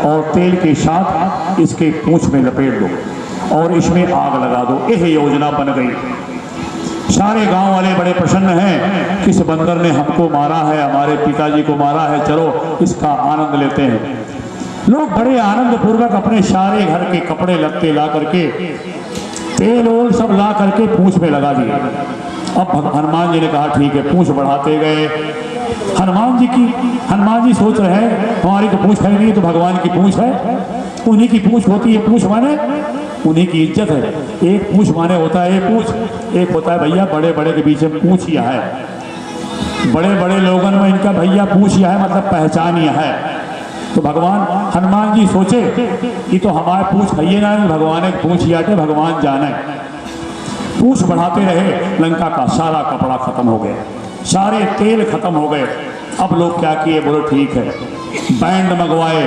Speaker 3: और तेल के साथ इसके पूंछ में लपेट दो और इसमें आग लगा दो। यह योजना बन गई। सारे गांव वाले बड़े प्रसन्न हैं, किस बंदर ने हमको मारा है, हमारे पिताजी को मारा है, चलो इसका आनंद लेते हैं। लोग बड़े आनंद पूर्वक अपने सारे घर के कपड़े लत्ते ला करके, तेल ओल सब ला करके पूंछ में लगा दिए। अब हनुमान जी ने कहा ठीक है, पूंछ बढ़ाते गए। हनुमान जी सोच रहे हैं हमारी तो पूंछ है नहीं, तो भगवान की पूंछ है, उन्हीं की पूंछ होती है। पूंछ माने उन्हीं की इज्जत है। एक पूंछ माने होता है पूंछ, एक होता है भैया बड़े बड़े के बीच में पूंछ यह है। बड़े बड़े लोगों में इनका भैया पूंछ यह है, मतलब पहचान यह है। तो भगवान हनुमान जी सोचे कि तो हमारे पूंछ है ना, भगवान एक पूंछ याटे भगवान जाने। पूंछ बढ़ाते रहे, लंका का सारा कपड़ा खत्म हो गया, सारे तेल खत्म हो गए। अब लोग क्या किए, बोलो ठीक है, बैंड मंगवाए,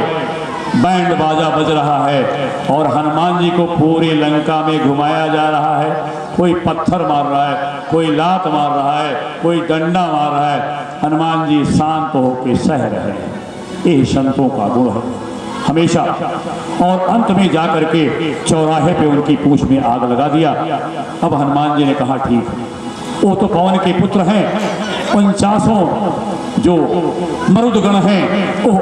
Speaker 3: बैंड बाजा बज रहा है और हनुमान जी को पूरी लंका में घुमाया जा रहा है। कोई पत्थर मार रहा है, कोई लात मार रहा है, कोई डंडा मार रहा है। हनुमान जी शांत होकर सह रहे हैं। यही संतों का गुण है। हमेशा, और अंत में जाकर के चौराहे पे उनकी पूंछ में आग लगा दिया। अब हनुमान जी ने कहा ठीक है, वो तो पवन के पुत्र हैं, 49 जो मरुदगण हैं वो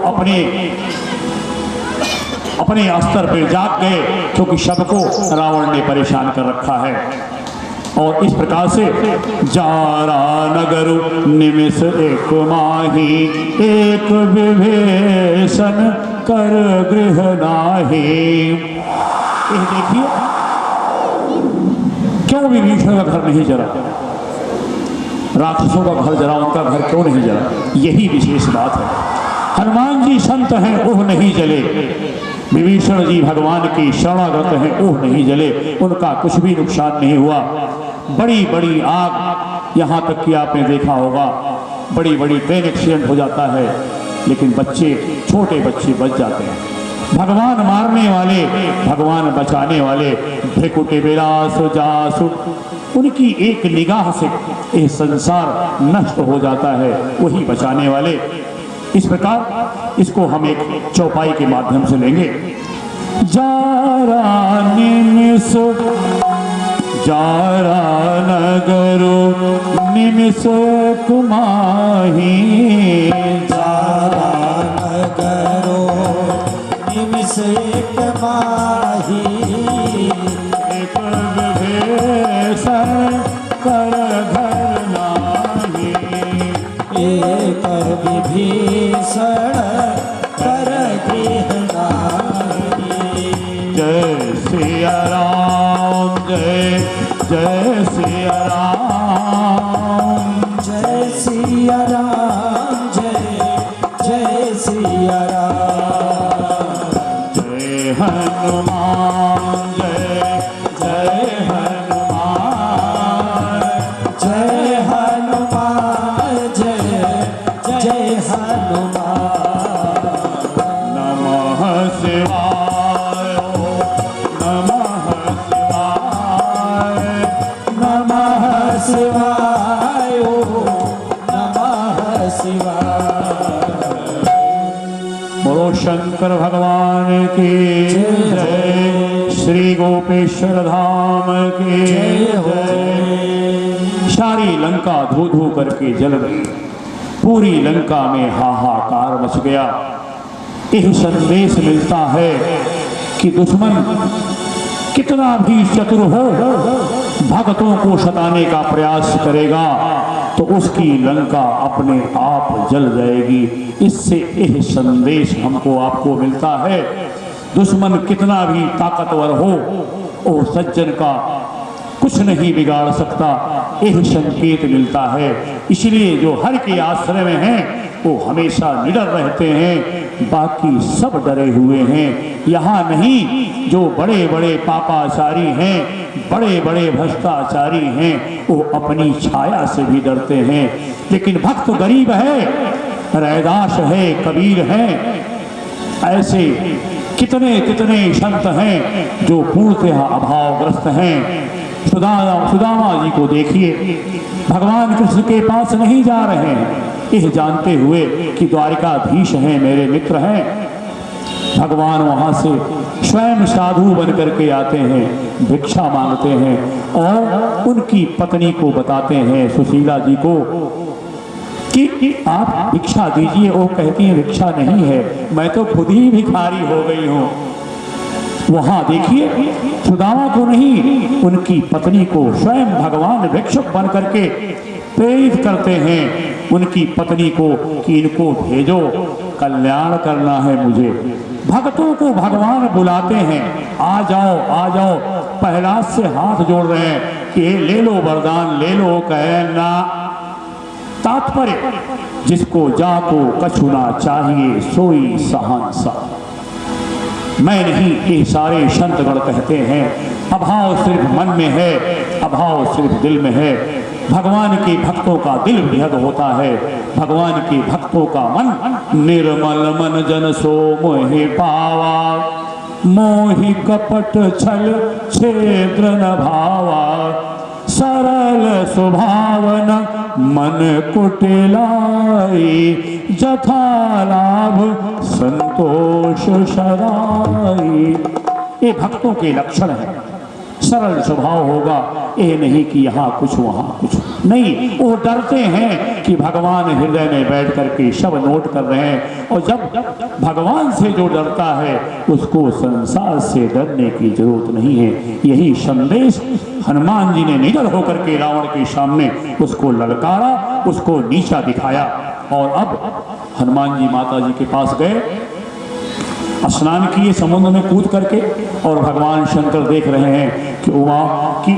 Speaker 3: अपने अस्तर पे जाग गए, क्योंकि सबको रावण ने परेशान कर रखा है। और इस प्रकार से जारा नगर निमिष एक माही, एक विभीषण कर गृह नाहि। ये देखिए क्यों विभीषण का घर नहीं जला, राक्षसों का घर जला, उनका घर क्यों नहीं जला? यही विशेष बात है। हनुमान जी संत हैं, ओह नहीं जले। विभीषण जी भगवान की शरणागत हैं, ओह नहीं जले, उनका कुछ भी नुकसान नहीं हुआ। बड़ी बड़ी आग, यहाँ तक कि आपने देखा होगा बड़ी बड़ी ट्रेन एक्सीडेंट हो जाता है, लेकिन बच्चे, छोटे बच्चे बच जाते हैं। भगवान मारने वाले, भगवान बचाने वाले, भ्रिकुटे विलास जासु, उनकी एक निगाह से यह संसार नष्ट हो जाता है, वही बचाने वाले। इस प्रकार इसको हम एक चौपाई के माध्यम से लेंगे। जारा निमिष जारा नगरो निमिष कुमाही,
Speaker 2: जारा नगरो निमिष कुमाही,
Speaker 3: एक विभीषण कर घर नाहि,
Speaker 2: एक विभीषण कर गृह नाहि।
Speaker 3: जय सिया राम, जय जय सिया राम,
Speaker 2: जय सिया राम, जय जय सिया राम।
Speaker 3: जय हनुमान, जय जय हनुमान,
Speaker 2: जय हनुमान, जय जय हनुमान।
Speaker 3: नमः शिवाय, नमः शिवाय,
Speaker 2: नमः शिवाय, नमः शिवाय।
Speaker 3: बोलो शंकर भगवान की जय, श्री गोपेश्वर धाम की जय। सारी लंका धू धू करके जल गई, पूरी लंका में हाहाकार मच गया। यह संदेश मिलता है कि दुश्मन कितना भी चतुर हो, भक्तों को सताने का प्रयास करेगा तो उसकी लंका अपने आप जल जाएगी। इससे यह संदेश हमको आपको मिलता है, दुश्मन कितना भी ताकतवर हो, वो सज्जन का कुछ नहीं बिगाड़ सकता, यह संकेत मिलता है। इसलिए जो हर के आश्रय में हैं वो हमेशा निडर रहते हैं, बाकी सब डरे हुए हैं। यहाँ नहीं, जो बड़े बड़े पापाचारी हैं, बड़े बड़े भ्रष्टाचारी हैं, वो अपनी छाया से भी डरते हैं। लेकिन भक्त गरीब है, रैदास है, कबीर है, ऐसे कितने कितने संत हैं जो पूर्णतः अभावग्रस्त हैं। सुदामा जी को देखिए, भगवान कृष्ण के पास नहीं जा रहे हैं, यह जानते हुए कि द्वारिकाधीश हैं, मेरे मित्र हैं। भगवान वहाँ से स्वयं साधु बन करके आते हैं, भिक्षा मांगते हैं और उनकी पत्नी को बताते हैं, सुशीला जी को, कि आप भिक्षा दीजिए। वो कहती है भिक्षा नहीं है, मैं तो खुद ही भिखारी हो गई हूँ। वहां देखिए, सुदामा को नहीं, उनकी पत्नी को स्वयं भगवान भिक्षुक बन करके प्रेरित करते हैं उनकी पत्नी को कि इनको भेजो, कल्याण करना है मुझे। भक्तों को भगवान बुलाते हैं, आ जाओ आ जाओ, प्रहलाद से हाथ जोड़ रहे हैं कि ले लो वरदान, ले लो, कहना तात्पर्य जिसको जाको कछुना चाहिए सोई सहंसा। मैं नहीं, ये सारे संतगण कहते हैं। अभाव सिर्फ मन में है, अभाव सिर्फ दिल में है। भगवान के भक्तों का दिल बृहद होता है, भगवान के भक्तों का मन निर्मल मन जन सो मोहि पावा, मोहि कपट छल छेद्र न भावा, सरल सुभावन मन कुटिलाई, जथा लाभ संग संतोष सदाई। ये भक्तों के लक्षण है। सरल स्वभाव होगा, ये नहीं कि यहाँ कुछ वहाँ कुछ नहीं। वो डरते हैं कि भगवान हृदय में बैठ करके सब नोट कर रहे हैं। और जब भगवान से जो डरता है उसको संसार से डरने की जरूरत नहीं है। यही संदेश हनुमान जी ने निडर होकर के रावण के सामने उसको ललकारा, उसको नीचा दिखाया। और अब हनुमान जी माता जी के पास गए, स्नान किए समुद्र में कूद करके, और भगवान शंकर देख रहे हैं कि उमा की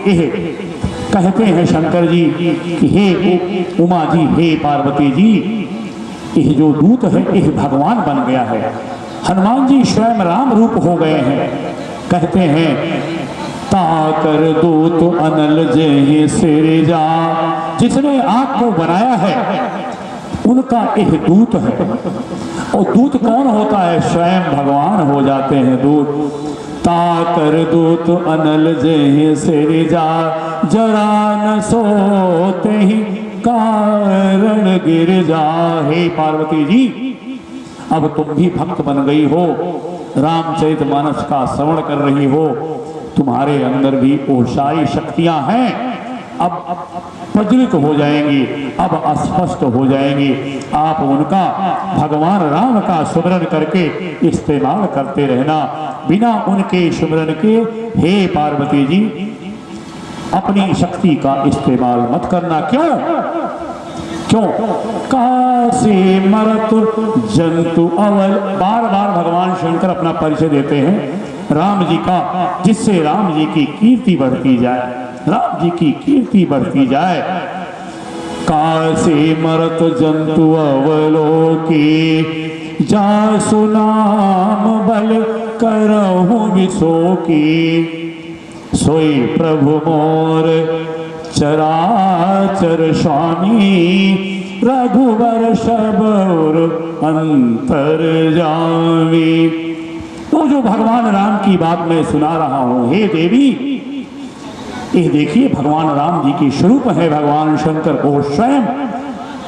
Speaker 3: कहते हैं शंकर जी कि हे उमा जी, हे पार्वती जी, यह जो दूत है यह भगवान बन गया है। हनुमान जी स्वयं राम रूप हो गए हैं। कहते हैं ताकर दूत अनल जय सिर जा, जिसने आँख को बनाया है उनका एक दूत है। और दूत कौन होता है? स्वयं भगवान हो जाते हैं दूत। ताकर दूत अनल जय सिर जा, जरा न सोते ही कारण गिर जा। हे पार्वती जी, अब तुम भी भक्त बन गई हो, रामचरितमानस का श्रवण कर रही हो, तुम्हारे अंदर भी ओषाई शक्तियां हैं। अब प्रज्वलित हो जाएंगी, अब अस्पष्ट हो जाएंगी। आप उनका भगवान राम का सुमिरन करके इस्तेमाल करते रहना, बिना उनके सुमिरन के हे पार्वती जी अपनी शक्ति का इस्तेमाल मत करना। क्यों? कासे मरत जंतु अवल। बार बार भगवान शंकर अपना परिचय देते हैं राम जी का, जिससे राम जी की कीर्ति बढ़ती जाए, राम जी की कीर्ति बढ़ती जाए। कासे मरत जंतु अवलोकी, जासु नाम बल करहु विशोकी। सोई प्रभु मोर चराचर स्वामी, रघुवर सबौर अंतर जामी। तो जो भगवान राम की बात मैं सुना रहा हूं, हे देवी, ये देखिए भगवान राम जी की स्वरूप है भगवान शंकर। को स्वयं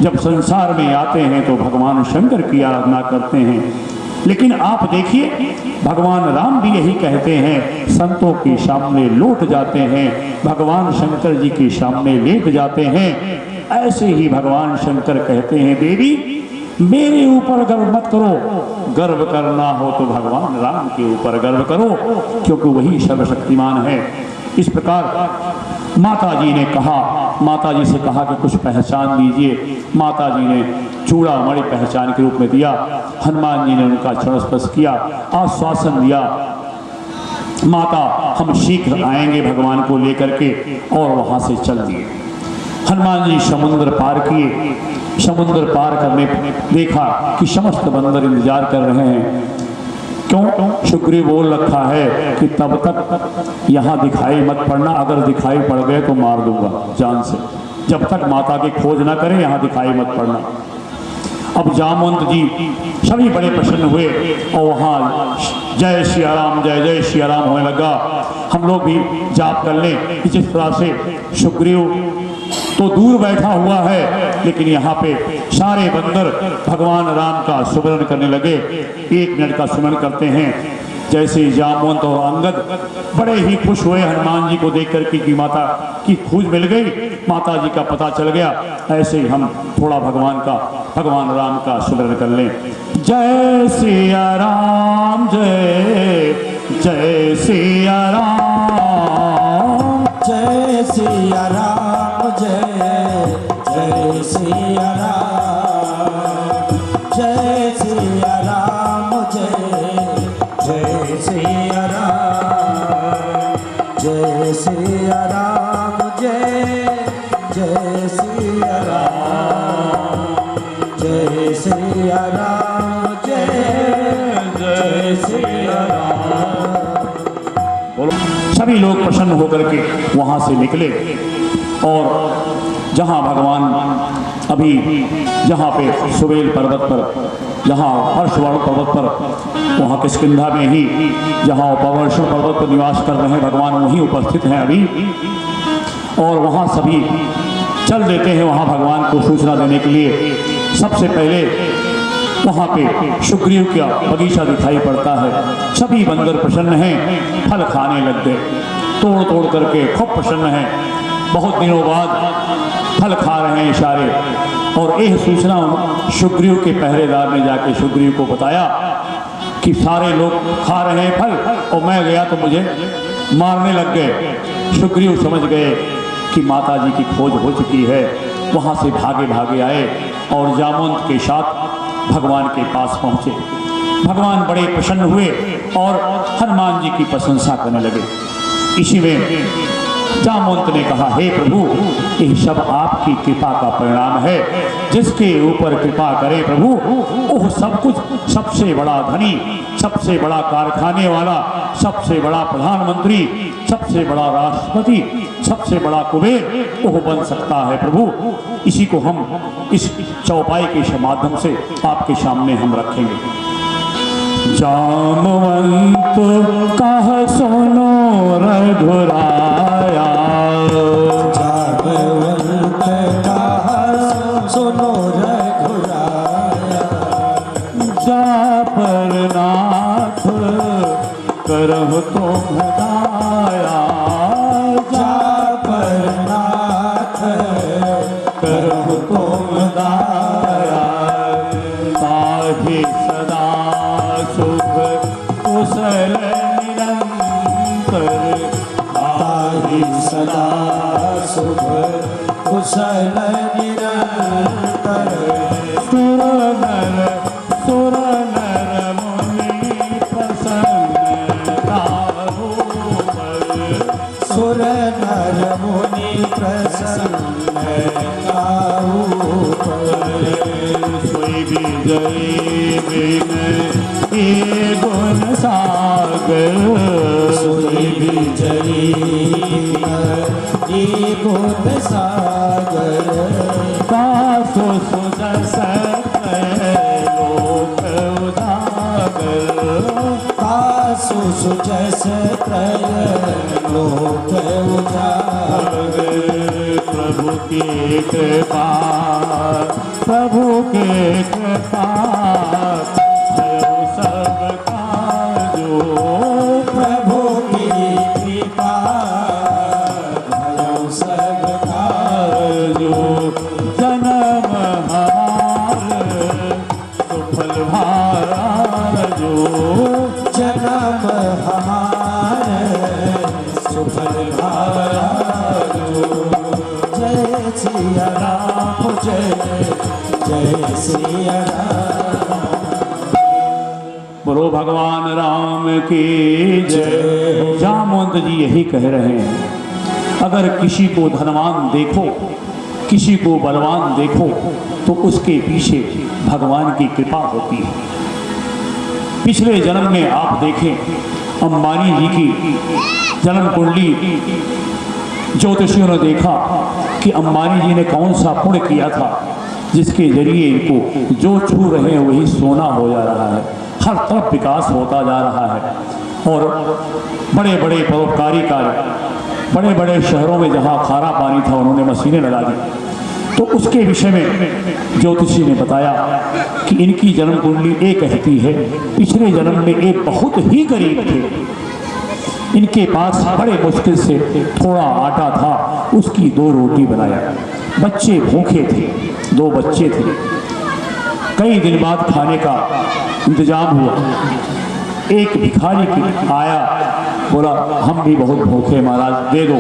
Speaker 3: जब संसार में आते हैं तो भगवान शंकर की आराधना करते हैं। लेकिन आप देखिए भगवान राम भी यही कहते हैं, संतों के सामने लौट जाते हैं, भगवान शंकर जी के सामने लेट जाते हैं। ऐसे ही भगवान शंकर कहते हैं, देवी मेरे ऊपर गर्व मत करो, गर्व करना हो तो भगवान राम के ऊपर गर्व करो, क्योंकि वही सर्वशक्तिमान है। इस प्रकार माता जी ने कहा, माता जी से कहा कि कुछ पहचान दीजिए। माता जी ने चूड़ामणि पहचान के रूप में दिया। हनुमान जी ने उनका चरण स्पर्श किया, आश्वासन दिया, माता हम शीघ्र आएंगे भगवान को लेकर के, और वहां से चल दिए। हनुमान जी समुद्र पार किए। समुद्र पार करने देखा कि समस्त बंदर इंतजार कर रहे हैं। क्यों? सुग्रीव बोल रखा है कि तब तक यहाँ दिखाई मत पड़ना, अगर दिखाई पड़ गए तो मार दूंगा जान से। जब तक माता की खोज ना करें यहाँ दिखाई मत पड़ना। अब जामवंत जी सभी बड़े प्रसन्न हुए और वहाँ जय सिया राम, जय जय सिया राम होने लगा। हम लोग भी जाप कर लें कि जिस तरह से सुग्रीव तो दूर बैठा हुआ है, लेकिन यहाँ पे सारे बंदर भगवान राम का सुमिरन करने लगे। 1 मिनट का सुमिरन करते हैं। जैसे जामवंत और अंगद बड़े ही खुश हुए हनुमान जी को देख करके कि माता की खोज मिल गई, माता जी का पता चल गया। ऐसे ही हम थोड़ा भगवान राम का सुमिरन कर लें। जय सिया राम, जय जय सिया राम,
Speaker 2: जय सिया राम, जय जय सिया राम, जय सिया राम, जय जय सिया राम, जय सिया राम, जय जय सिया राम, जय सिया राम, जय जय सिया राम।
Speaker 3: सभी लोग प्रसन्न होकर के वहां से निकले और जहां भगवान अभी जहां पे सुबेल पर्वत पर, जहां हर्षवर्धन पर्वत पर, वहां किष्किंधा में ही जहां पवर्षण पर्वत पर निवास कर रहे हैं भगवान, वहीं उपस्थित हैं अभी। और वहां सभी चल देते हैं वहां भगवान को सूचना देने के लिए। सबसे पहले वहाँ पे सुग्रीव का बगीचा दिखाई पड़ता है। सभी बंदर प्रसन्न हैं, फल खाने लग गए, तोड़ तोड़ करके खूब प्रसन्न हैं। बहुत दिनों बाद फल खा रहे हैं सारे, और यह सूचना सुग्रीव के पहरेदार ने जाके सुग्रीव को बताया कि सारे लोग खा रहे हैं फल और मैं गया तो मुझे मारने लग गए। सुग्रीव समझ गए कि माता जी की खोज हो चुकी है। वहाँ से भागे भागे आए और जामवंत के साथ भगवान के पास पहुँचे। भगवान बड़े प्रसन्न हुए और हनुमान जी की प्रशंसा करने लगे। इसी में जामवंत ने कहा, हे प्रभु, यह सब आपकी कृपा का परिणाम है। जिसके ऊपर कृपा करे प्रभु, वह सब कुछ, सबसे बड़ा धनी, सबसे बड़ा कारखाने वाला, सबसे बड़ा प्रधानमंत्री, सबसे बड़ा राष्ट्रपति, सबसे बड़ा कुबेर वह बन सकता है प्रभु। इसी को हम इस चौपाई के माध्यम से आपके सामने हम रखेंगे। जामवंत कह सुनो रघुराया,
Speaker 2: जामवंत कह सुनो रघुराया,
Speaker 3: जापर नाथ करहु तुम दाया,
Speaker 2: जापर नाथ
Speaker 3: करहु तुम दाया। ताहि सदा शुभ कुशल निरंतर,
Speaker 2: ताहि सदा शुभ कुशल निरंतर,
Speaker 3: सुर नर मुनि प्रसन्न ताहु पर,
Speaker 2: सुर नर मुनि प्रसन्न ताहु पर।
Speaker 3: सोई विजयी बिन ये गुण सागर,
Speaker 2: सोई विजयी ये गुण सागर,
Speaker 3: कासु सुदस लोक उजागर,
Speaker 2: कासु सुजस त्रय लोक उजागर।
Speaker 3: प्रभु की कृपा, प्रभु की कृपा भयो सब काजो,
Speaker 2: प्रभु की कृपा भयो सब
Speaker 3: काजो। जन्म हमार सुफल भाराजो,
Speaker 2: जन्म हमार सुफल भाराजो। जय सिया राम, जय जय सिया राम।
Speaker 3: बोलो भगवान राम की जय। जामवंत जी यही कह रहे हैं, अगर किसी को धनवान देखो, किसी को बलवान देखो, तो उसके पीछे भगवान की कृपा होती है। पिछले जन्म में आप देखें, अंबानी जी की जन्म कुंडली ज्योतिषियों ने देखा कि अंबानी जी ने कौन सा पुण्य किया था जिसके जरिए इनको जो छू रहे हैं वही सोना हो जा रहा है। हर तरफ विकास होता जा रहा है और बड़े बड़े परोपकारी कार्य, बड़े बड़े शहरों में जहाँ खारा पानी था उन्होंने मशीनें लगा दी। तो उसके विषय में ज्योतिषी ने बताया कि इनकी जन्म कुंडली एक कहती है, पिछले जन्म में एक बहुत ही गरीब थे, इनके पास बड़े मुश्किल से थोड़ा आटा था, उसकी 2 रोटी बनाया, बच्चे भूखे थे, 2 बच्चे थे। कई दिन बाद खाने का इंतजाम हुआ, एक भिखारी की आया, बोला हम भी बहुत भूखे महाराज, दे दो।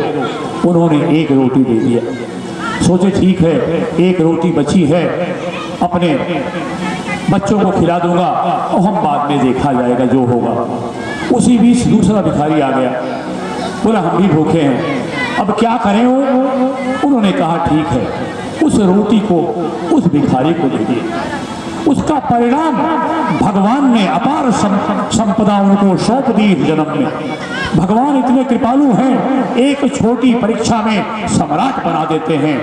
Speaker 3: उन्होंने 1 रोटी दे दिया। सोचे ठीक है, 1 रोटी बची है, अपने बच्चों को खिला दूंगा और हम बाद में देखा जाएगा जो होगा। उसी बीच दूसरा भिखारी आ गया, बोला हम भी भूखे हैं, अब क्या करें वो? उन्होंने कहा ठीक है, उस रोटी को उस भिखारी को दे दिए। उसका परिणाम भगवान ने अपार संपदा उनको सौंप दी इस जन्म में। भगवान इतने कृपालु हैं, एक छोटी परीक्षा में सम्राट बना देते हैं।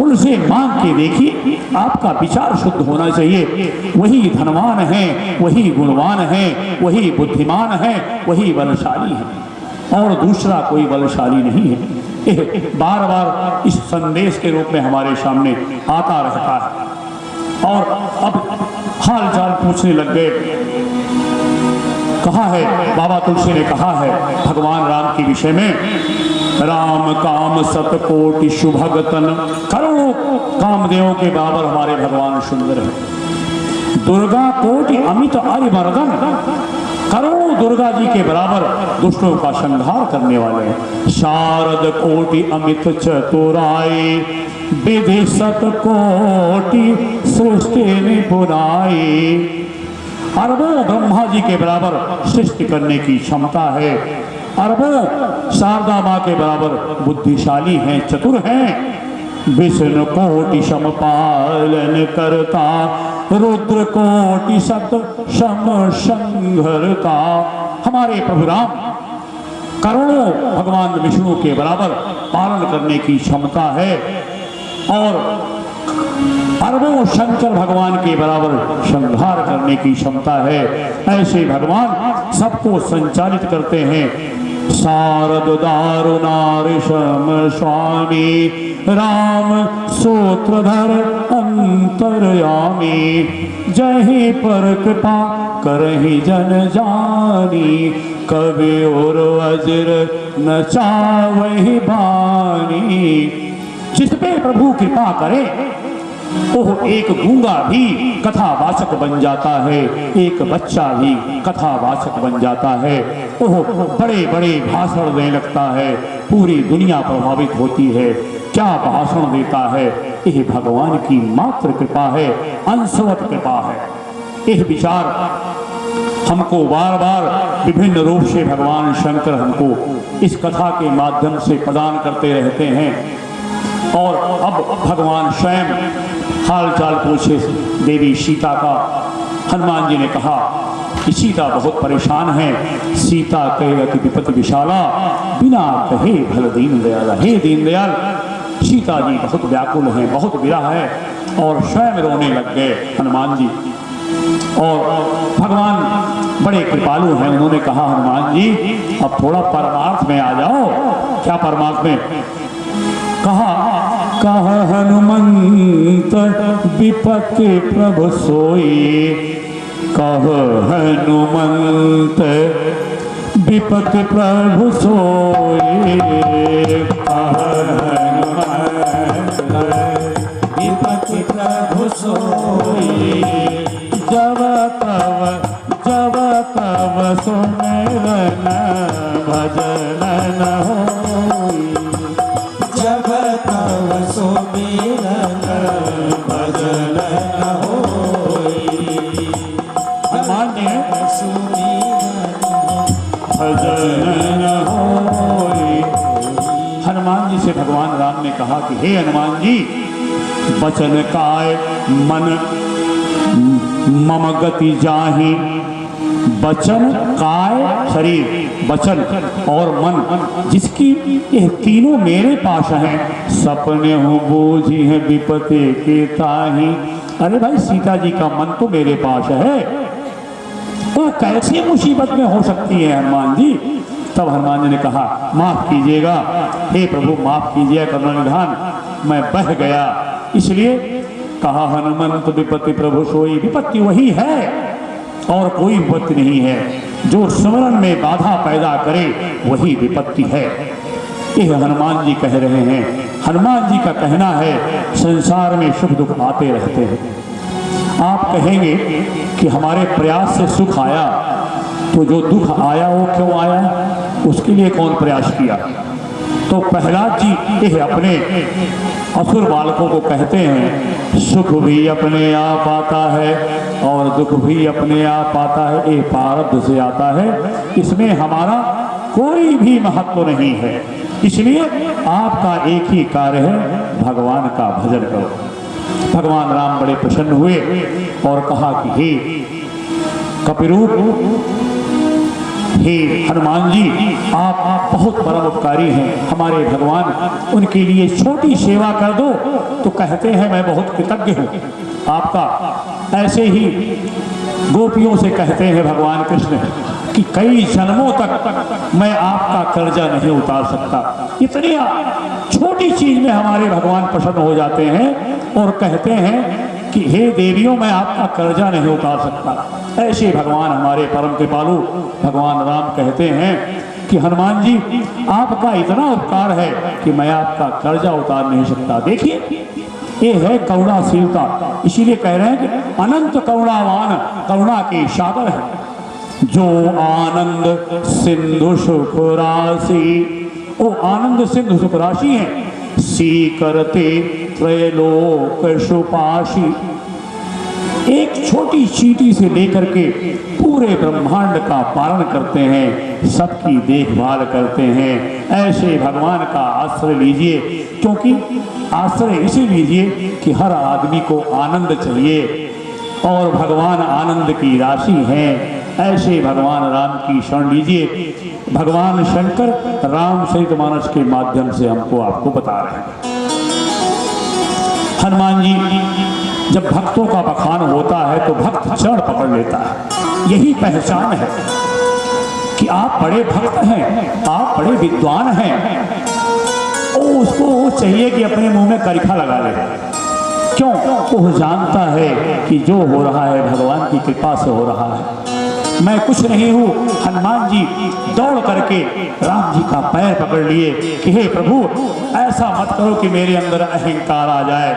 Speaker 3: उनसे मांग के देखिए, आपका विचार शुद्ध होना चाहिए। वही धनवान है, वही गुणवान है, वही बुद्धिमान है, वही बलशाली है और दूसरा कोई बलशाली नहीं है। बार बार इस संदेश के रूप में हमारे सामने आता रहता है। और अब हाल चाल पूछने लग गए। कहा है बाबा तुलसी ने कहा है भगवान राम के विषय में, राम काम सतकोटि शुभगतन, करोड़ों कामदेवों के बराबर हमारे भगवान सुंदर हैं। दुर्गा कोटि अमित अरिमर्दन, करोड़ों दुर्गा जी के बराबर दुष्टों का संहार करने वाले हैं। शारद कोटि अमित चतुराई, विधि सत कोटि सृष्टि निपुणाई, अरबों ब्रह्मा जी के बराबर सृष्टि करने की क्षमता है। अरबों शारदा माँ के बराबर बुद्धिशाली हैं, चतुर हैं। विष्णु कोटि समपालन करता, रुद्र कोटि सत सम संघरता, हमारे प्रभु राम करोड़ों भगवान विष्णु के बराबर पालन करने की क्षमता है और अरबों शंकर भगवान के बराबर संहार करने की क्षमता है। ऐसे भगवान सबको संचालित करते हैं। शारद दारुणारिषम स्वामी, राम सूत्रधर अंतर्यामी, जहि पर कृपा करहि जन जानी, कवि और वज्र न चावहि बानी। जिस पे प्रभु कृपा करे ओह एक गूंगा भी कथावाचक बन जाता है, एक बच्चा भी कथावाचक बन जाता है। ओह बड़े बड़े भाषण देने लगता है, पूरी दुनिया प्रभावित होती है। क्या भाषण देता है, यह भगवान की मात्र कृपा है, अंशवत कृपा है। यह विचार हमको बार बार विभिन्न रूप से भगवान शंकर हमको इस कथा के माध्यम से प्रदान करते रहते हैं। और अब भगवान स्वयं हाल चाल पूछे देवी सीता का। हनुमान जी ने कहा कि सीता बहुत परेशान है। सीता कहेगा कि विपत्ति विशाला, बिना कहे भल दीन दयाल। हे दीन दयाल, सीता जी बहुत व्याकुल हैं, बहुत विरह है और स्वयं रोने लग गए हनुमान जी। और भगवान बड़े कृपालु हैं, उन्होंने कहा हनुमान जी अब थोड़ा परमार्थ में आ जाओ। क्या परमार्थ में? कहा हनुमंत विपत्ति प्रभु सोई, कह हनुमंत विपत्ति प्रभु सोई, कह हनुमंत विपत्ति प्रभु सोई, जब तब सुमिरन भजन न होई,
Speaker 2: जब तब सुमिरन भजन न होई,
Speaker 3: मान्य
Speaker 2: सुमिरन
Speaker 3: भजन न होई। हनुमान जी से भगवान राम ने कहा कि हे हनुमान जी, बचन काय मन मम गति जाहि, बचन काय शरीर, वचन और मन जिसकी यह तीनों मेरे पास हैं, सपने हो बोझी है विपत्ति के ताही। अरे भाई सीता जी का मन तो मेरे पास है, वो कैसे मुसीबत में हो सकती है हनुमान जी? तब हनुमान जी ने कहा माफ कीजिएगा, हे प्रभु माफ कीजिएगा, करुणा निधान, मैं बह गया। इसलिए कहा हनुमंत विपत्ति प्रभु सोई। विपत्ति वही है और कोई विपत्ति नहीं है। जो स्मरण में बाधा पैदा करे वही विपत्ति है। यह हनुमान जी कह रहे हैं। हनुमान जी का कहना है संसार में सुख दुख आते रहते हैं। आप कहेंगे कि हमारे प्रयास से सुख आया, तो जो दुख आया वो क्यों आया, उसके लिए कौन प्रयास किया? तो प्रहलाद जी यह अपने असुर बालकों को कहते हैं, सुख भी अपने आप आता है और दुख भी अपने आप आता है, ये प्रारब्ध से आता है, इसमें हमारा कोई भी महत्व नहीं है। इसलिए आपका एक ही कार्य है, भगवान का भजन करो। भगवान राम बड़े प्रसन्न हुए और कहा कि हे कपिरूप, हे हनुमान जी, आप बहुत परम उपकारी हैं, हमारे भगवान, उनके लिए छोटी सेवा कर दो। तो कहते हैं मैं बहुत कृतज्ञ हूँ आपका। ऐसे ही गोपियों से कहते हैं भगवान कृष्ण कि कई जन्मों तक मैं आपका कर्जा नहीं उतार सकता। इतनी छोटी चीज में हमारे भगवान प्रसन्न हो जाते हैं और कहते हैं कि हे देवियों, मैं आपका कर्जा नहीं उतार सकता। ऐसे भगवान हमारे परम कृपालु भगवान राम कहते हैं कि हनुमान जी, आपका इतना उपकार है कि मैं आपका कर्जा उतार नहीं सकता। देखिए, ये है करुणाशीलता। इसीलिए कह रहे हैं कि अनंत करुणावान, करुणा के सागर है। जो आनंद सिंधु सुख राशि, वो आनंद सिंधु सुख राशि है। सी करते त्रैलोक सुपाशी, एक छोटी चींटी से लेकर के पूरे ब्रह्मांड का पालन करते हैं, सबकी देखभाल करते हैं। ऐसे भगवान का आश्रय लीजिए, क्योंकि आश्रय इसी लीजिए कि हर आदमी को आनंद चाहिए और भगवान आनंद की राशि है। ऐसे भगवान राम की शरण लीजिए। भगवान शंकर रामचरितमानस के माध्यम से हमको आपको बता रहे हैं। हनुमान जी, जब भक्तों का बखान होता है तो भक्त चरण पकड़ लेता है। यही पहचान है कि आप बड़े भक्त हैं, आप बड़े विद्वान हैं। उसको चाहिए कि अपने मुंह में करिखा लगा ले। क्यों? वो जानता है कि जो हो रहा है भगवान की कृपा से हो रहा है, मैं कुछ नहीं हूँ। हनुमान जी दौड़ करके राम जी का पैर पकड़ लिए कि हे प्रभु, ऐसा मत करो कि मेरे अंदर अहंकार आ जाए।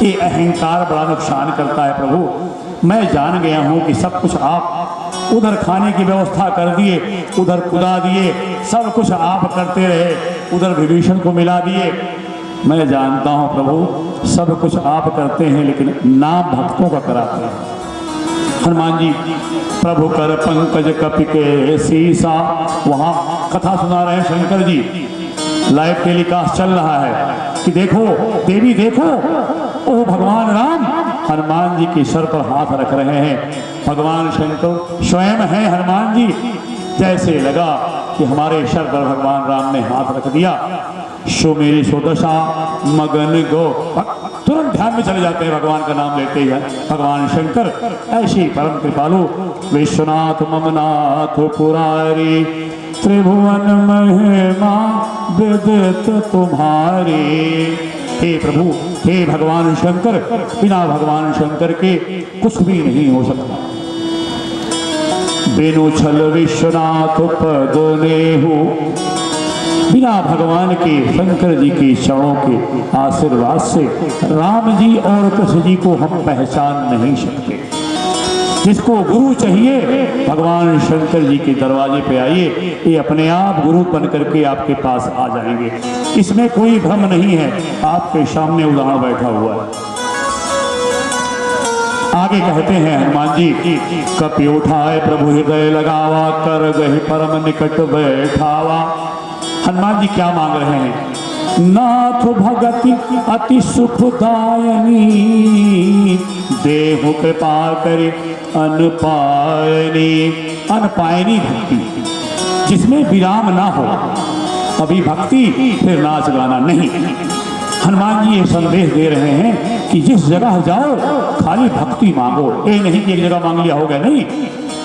Speaker 3: ये अहंकार बड़ा नुकसान करता है प्रभु। मैं जान गया हूँ कि सब कुछ आप उधर खाने की व्यवस्था कर दिए, उधर कुदा दिए, सब कुछ आप करते रहे, उधर विभीषण को मिला दिए। मैं जानता हूँ प्रभु, सब कुछ आप करते हैं, लेकिन नाम भक्तों का कराते हैं। हनुमान जी प्रभु कर पंकज कपि के सीसा, वहाँ कथा सुना रहे हैं शंकर जी। लाइव टेलीकास्ट चल रहा है कि देखो देवी, देखो ओ भगवान राम हनुमान जी के सर पर हाथ रख रहे हैं। भगवान शंकर स्वयं हैं हनुमान जी। जैसे लगा कि हमारे सर पर भगवान राम ने हाथ रख दिया, सो मेरी सुदशा मगन गो, तुरंत ध्यान में चले जाते हैं भगवान का नाम लेते ही हैं भगवान शंकर। ऐसी परम कृपालु विश्वनाथ ममनाथ पुरारी, त्रिभुवन महिमा विदित तुम्हारी। हे प्रभु, हे भगवान शंकर, बिना भगवान शंकर के कुछ भी नहीं हो सकता। बिनु छल विश्वनाथ पद नेहु, बिना भगवान के शंकर जी के चरणों के आशीर्वाद से राम जी और कृष्ण जी को हम पहचान नहीं सकते। जिसको गुरु चाहिए भगवान शंकर जी के दरवाजे पे आइए, ये अपने आप गुरु बन करके आपके पास आ जाएंगे। इसमें कोई भ्रम नहीं है, आपके सामने उदाहरण बैठा हुआ है। आगे कहते हैं हनुमान जी, कपि उठाए प्रभु हृदय लगावा, कर गहि परम निकट बैठावा। हनुमान जी क्या मांग रहे हैं? नाथ भगति अति सुखदायनी, देहु कृपा करे अनपायनी। अनपायनी भक्ति जिसमें विराम ना हो, अभी भक्ति फिर नाच गाना नहीं। हनुमान जी ये संदेश दे रहे हैं कि जिस जगह जाओ खाली भक्ति मांगो। ये नहीं कि एक जगह मांग लिया हो गया, नहीं।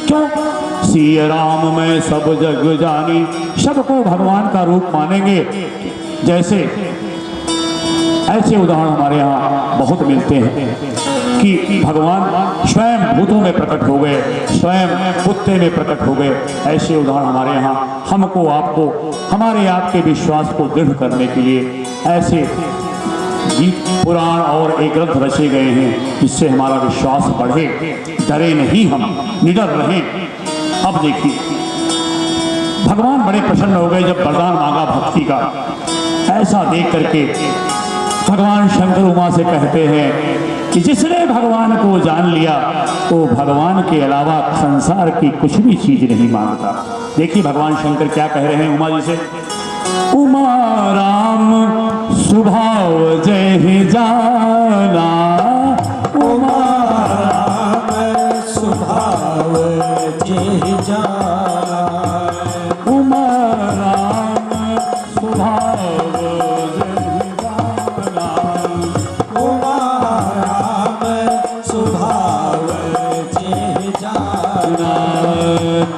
Speaker 3: क्यों? सिय राम मैं सब जग जानी, सबको भगवान का रूप मानेंगे। जैसे ऐसे उदाहरण हमारे यहाँ बहुत मिलते हैं कि भगवान स्वयं भूतों में प्रकट हो गए, स्वयं कुत्ते में प्रकट हो गए। ऐसे उदाहरण हमारे यहाँ हमको, आपको, हमारे आपके विश्वास को दृढ़ करने के लिए ऐसे गीत पुराण और एक ग्रंथ रचे गए हैं, जिससे हमारा विश्वास बढ़े, डरे नहीं, हम निडर रहें। अब देखिए, भगवान बड़े प्रसन्न हो गए जब वरदान मांगा भक्ति का। ऐसा देख करके भगवान शंकर उमा से कहते हैं कि जिसने भगवान को जान लिया वो भगवान के अलावा संसार की कुछ भी चीज नहीं मांगता। देखिए भगवान शंकर क्या कह रहे हैं उमा जी से। उमा राम स्वभाव जय जाना,
Speaker 2: उमा राम स्वभाव जय जाना,
Speaker 3: उमा राम स्वभाव जय जाना,
Speaker 2: उमा राम स्वभाव जय जाना।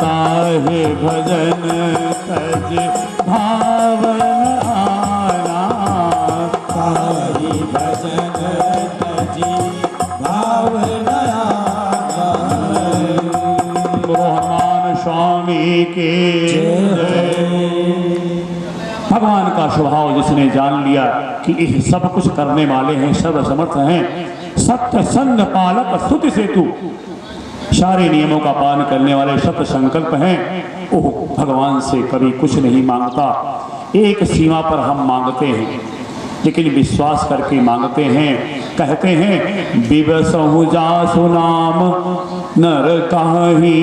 Speaker 3: ताहे भजन तज भावन आना,
Speaker 2: ताहि भजन तजी
Speaker 3: का स्वभाव जिसने जान लिया कि ये सब कुछ करने वाले हैं, सर्व समर्थ हैं, सत्य संग पालक स्तुति सेतु, सारे नियमों का पालन करने वाले सत्य संकल्प हैं, वो भगवान से कभी कुछ नहीं मांगता। एक सीमा पर हम मांगते हैं, लेकिन विश्वास करके मांगते हैं। कहते हैं विवसहु जासु नाम नर काहि,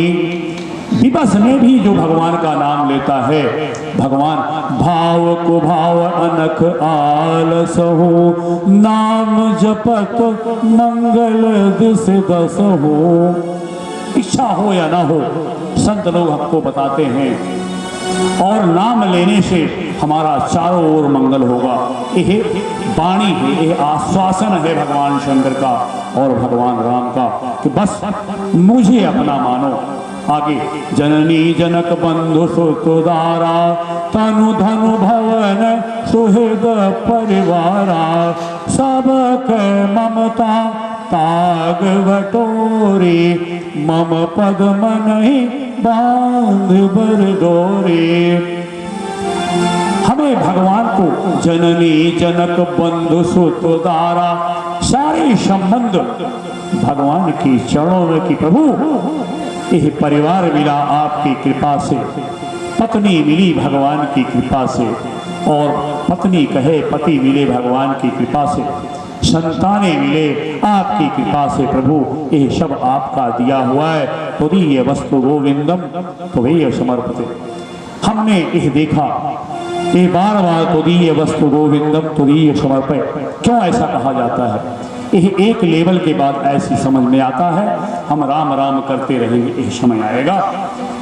Speaker 3: विवश में भी जो भगवान का नाम लेता है, भगवान भाव को भाव अनख आलस हो, नाम जपत मंगल दिस दस हो। इच्छा हो या ना हो, संत लोग हमको बताते हैं, और नाम लेने से हमारा चारों ओर मंगल होगा। यह वाणी है, यह आश्वासन है भगवान शंकर का और भगवान राम का कि बस मुझे अपना मानो। आगे जननी जनक बंधु सुतुदारा, तनु धनु भवन सुहृद परिवारा, सबक ममता ताग बटोरे, मम पद मनहि बांध बर डोरे। हमें भगवान को जननी जनक बंधु सुतुदारा, सारे संबंध भगवान के चरणों में कि प्रभु यह परिवार मिला आपकी कृपा से, पत्नी मिली भगवान की कृपा से, और पत्नी कहे पति मिले भगवान की कृपा से, संतानें मिले आपकी कृपा से। प्रभु यह सब आपका दिया हुआ है, तुदीय वस्तु गोविंदम तुभेय समर्पिते। हमने यह देखा, ये बार बार तुदीय वस्तु गोविंदम तुदीय समर्पय क्यों ऐसा कहा जाता है? यह एक लेवल के बाद ऐसी समझ में आता है, हम राम राम करते रहेंगे, यह समय आएगा।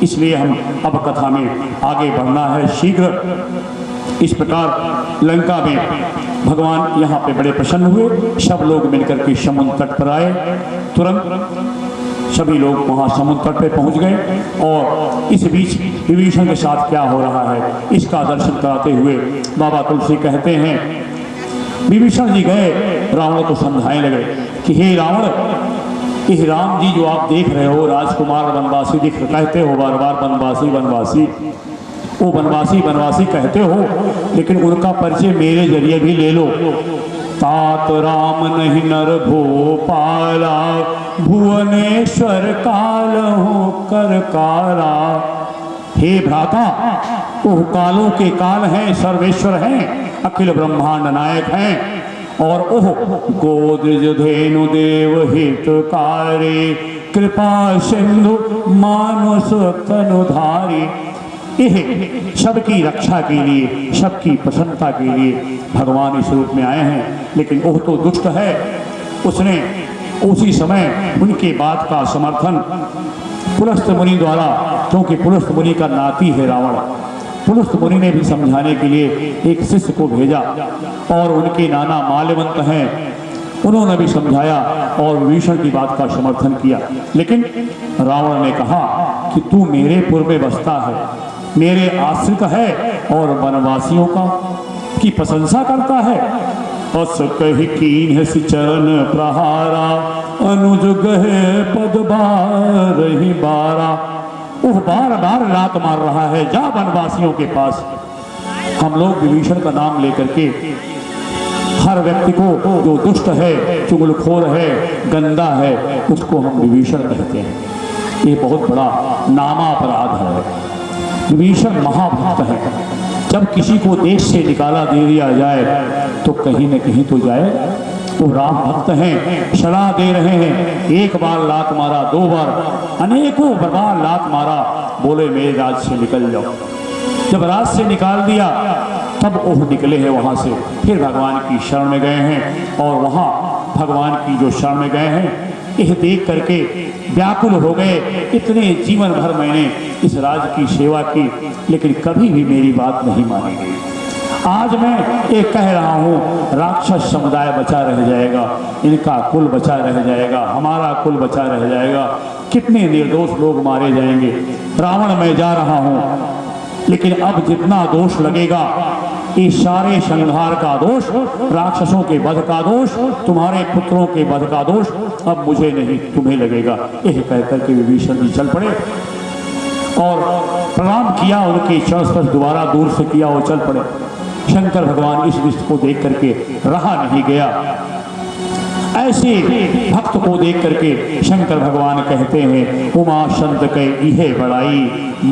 Speaker 3: इसलिए हम अब कथा में आगे बढ़ना है शीघ्र। इस प्रकार लंका में भगवान यहाँ पे बड़े प्रसन्न हुए, सब लोग मिलकर के समुद्र तट पर आए। तुरंत सभी लोग वहाँ समुद्र तट पे पहुँच गए, और इस बीच विभीषण के साथ क्या हो रहा है इसका दर्शन कराते हुए बाबा तुलसी कहते हैं, विभीषण जी गए रावण को समझाने लगे कि हे रावण, ये राम जी जो आप देख रहे हो राजकुमार वनवासी दिख, कहते हो बार बार वनवासी वनवासी, वो वनवासी वनवासी कहते हो, लेकिन उनका परिचय मेरे जरिए भी ले लो। तात राम नहीं नर भोपाला, भुवनेश्वर काल हो कर काला। हे भ्राता, वो कालों के काल हैं, सर्वेश्वर हैं, अखिल ब्रह्मांड नायक हैं, और ओह गोद्रज धेनु देव हितकारी, कृपा सिंधु मानुष तनुधारी। यह सबकी रक्षा के लिए, सबकी प्रसन्नता के लिए भगवान इस रूप में आए हैं। लेकिन वह तो दुष्ट है, उसने उसी समय उनके बात का समर्थन पुलस्त मुनि द्वारा, क्योंकि पुलस्त मुनि का नाती है रावण, पुलस्त मुनि ने भी समझाने के लिए एक शिष्य को भेजा, और उनके नाना माल्यवंत हैं, उन्होंने भी समझाया और विभीषण की बात का समर्थन किया। लेकिन रावण ने कहा कि तू मेरे पुर में बसता है, मेरे आश्रित है, और वनवासियों का की प्रशंसा करता है। अस कहि कीन्ह चरण प्रहारा, अनुज गहे पद बार ही बारा। वह बार बार लात मार रहा है, जा वनवासियों के पास। हम लोग विभीषण का नाम लेकर के हर व्यक्ति को जो दुष्ट है, चुगलखोर है, गंदा है, उसको हम विभीषण कहते हैं। ये बहुत बड़ा नामापराध है। विभीषण महाभक्त है, जब किसी को देश से निकाला दे दिया जाए तो कहीं न कहीं तो जाए। वो राम भक्त हैं, सलाह दे रहे हैं, एक बार लात मारा, दो बार, अनेकों बार लात मारा, बोले मेरे राज से निकल जाओ। जब राज से निकाल दिया तब ओह निकले हैं वहाँ से, फिर भगवान की शरण में गए हैं, और वहाँ भगवान की जो शरण में गए हैं, यह देख करके व्याकुल हो गए। इतने जीवन भर मैंने इस राज की सेवा की, लेकिन कभी भी मेरी बात नहीं मानी गई। आज मैं ये कह रहा हूँ, राक्षस समुदाय बचा रह जाएगा, इनका कुल बचा रह जाएगा, हमारा कुल बचा रह जाएगा, कितने निर्दोष लोग मारे जाएंगे। रावण मैं जा रहा हूँ, लेकिन अब जितना दोष लगेगा, ये सारे संहार का दोष, राक्षसों के वध का दोष, तुम्हारे पुत्रों के वध का दोष अब मुझे नहीं तुम्हें लगेगा। यह कहकर के विभीषण जी चल पड़े और प्रणाम किया, उनके चरण स्पर्श दोबारा दूर से किया और चल पड़े। शंकर भगवान इस दृश्य को देख करके रहा नहीं गया। ऐसे भक्त को देख करके शंकर भगवान कहते हैं, उमा संत के इहे बड़ाई,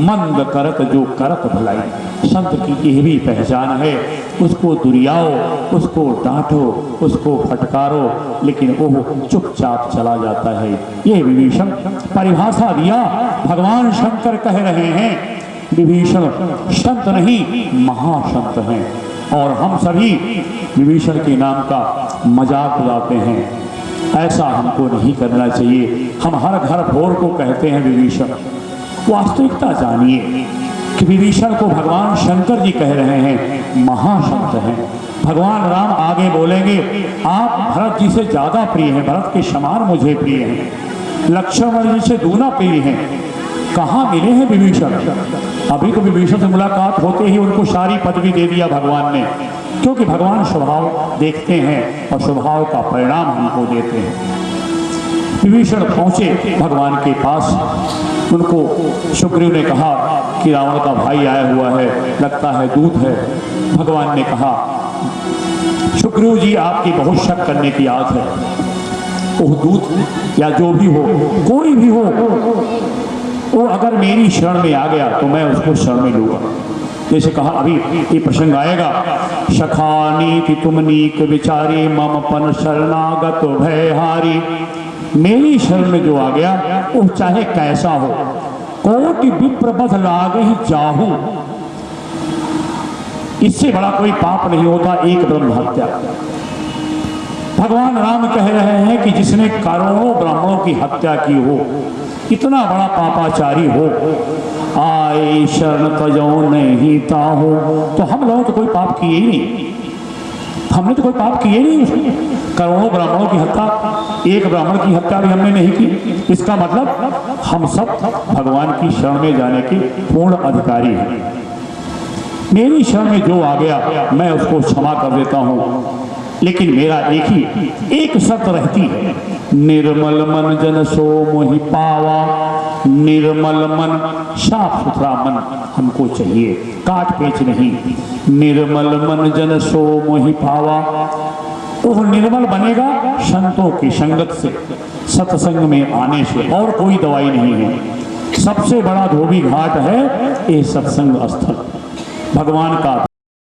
Speaker 3: मंद करत जो करत भलाई। संत की यह भी पहचान है, उसको दुरियाओ, उसको डांटो, उसको फटकारो, लेकिन वो चुपचाप चला जाता है। ये विभीषण परिभाषा दिया, भगवान शंकर कह रहे हैं विभीषण संत नहीं महासंत हैं, और हम सभी विभीषण के नाम का मजाक उड़ाते हैं। ऐसा हमको नहीं करना चाहिए। हम हर घर भोर को कहते हैं विभीषण। वास्तविकता जानिए कि विभीषण को भगवान शंकर जी कह रहे हैं महासंत हैं। भगवान राम आगे बोलेंगे, आप भरत जी से ज़्यादा प्रिय हैं, भरत के समान मुझे प्रिय हैं, लक्ष्मण जी से दूना प्रिय हैं। कहाँ मिले हैं विभीषण? अभी तो विभीषण से मुलाकात होते ही उनको सारी पदवी दे दिया भगवान ने, क्योंकि भगवान स्वभाव देखते हैं और स्वभाव का परिणाम हमको देते हैं। विभीषण पहुँचे भगवान के पास, उनको सुग्रीव ने कहा कि रावण का भाई आया हुआ है, लगता है दूत है। भगवान ने कहा, सुग्रीव जी आपकी बहुत शक करने की आदत है, वो दूत या जो भी हो, कोई भी हो, वो अगर मेरी शरण में आ गया तो मैं उसको शरण में लूँगा। जैसे कहा अभी ये प्रसंग आएगा, सखानी तुम नीक विचारी मम पन शरणागत भयहारी। मेरी शरण में जो आ गया वो चाहे कैसा हो, कोटि विप्रबध लागे ही चाहूं, इससे बड़ा कोई पाप नहीं होता एक ब्रह्म हत्या। भगवान राम कह रहे हैं कि जिसने करोड़ों ब्राह्मणों की हत्या की हो, इतना बड़ा पापाचारी हो, आए शरण तजो नहीं ताहो। तो हम लोगों तो कोई पाप किए ही नहीं, हमने तो कोई पाप किए नहीं। करोड़ों ब्राह्मणों की हत्या, एक ब्राह्मण की हत्या भी हमने नहीं की। इसका मतलब हम सब भगवान की शरण में जाने के पूर्ण अधिकारी हैं। मेरी शरण में जो आ गया मैं उसको क्षमा कर देता हूँ, लेकिन मेरा एक शर्त रहती है, निर्मल मन जन सो मोहि पावा। निर्मल मन, साफ सुथरा मन हमको चाहिए, काट पेच नहीं। निर्मल मन जन सो मोहि पावा। वो निर्मल बनेगा संतों की संगत से, सत्संग में आने से, और कोई दवाई नहीं है। सबसे बड़ा धोबी घाट है ये सत्संग स्थल, भगवान का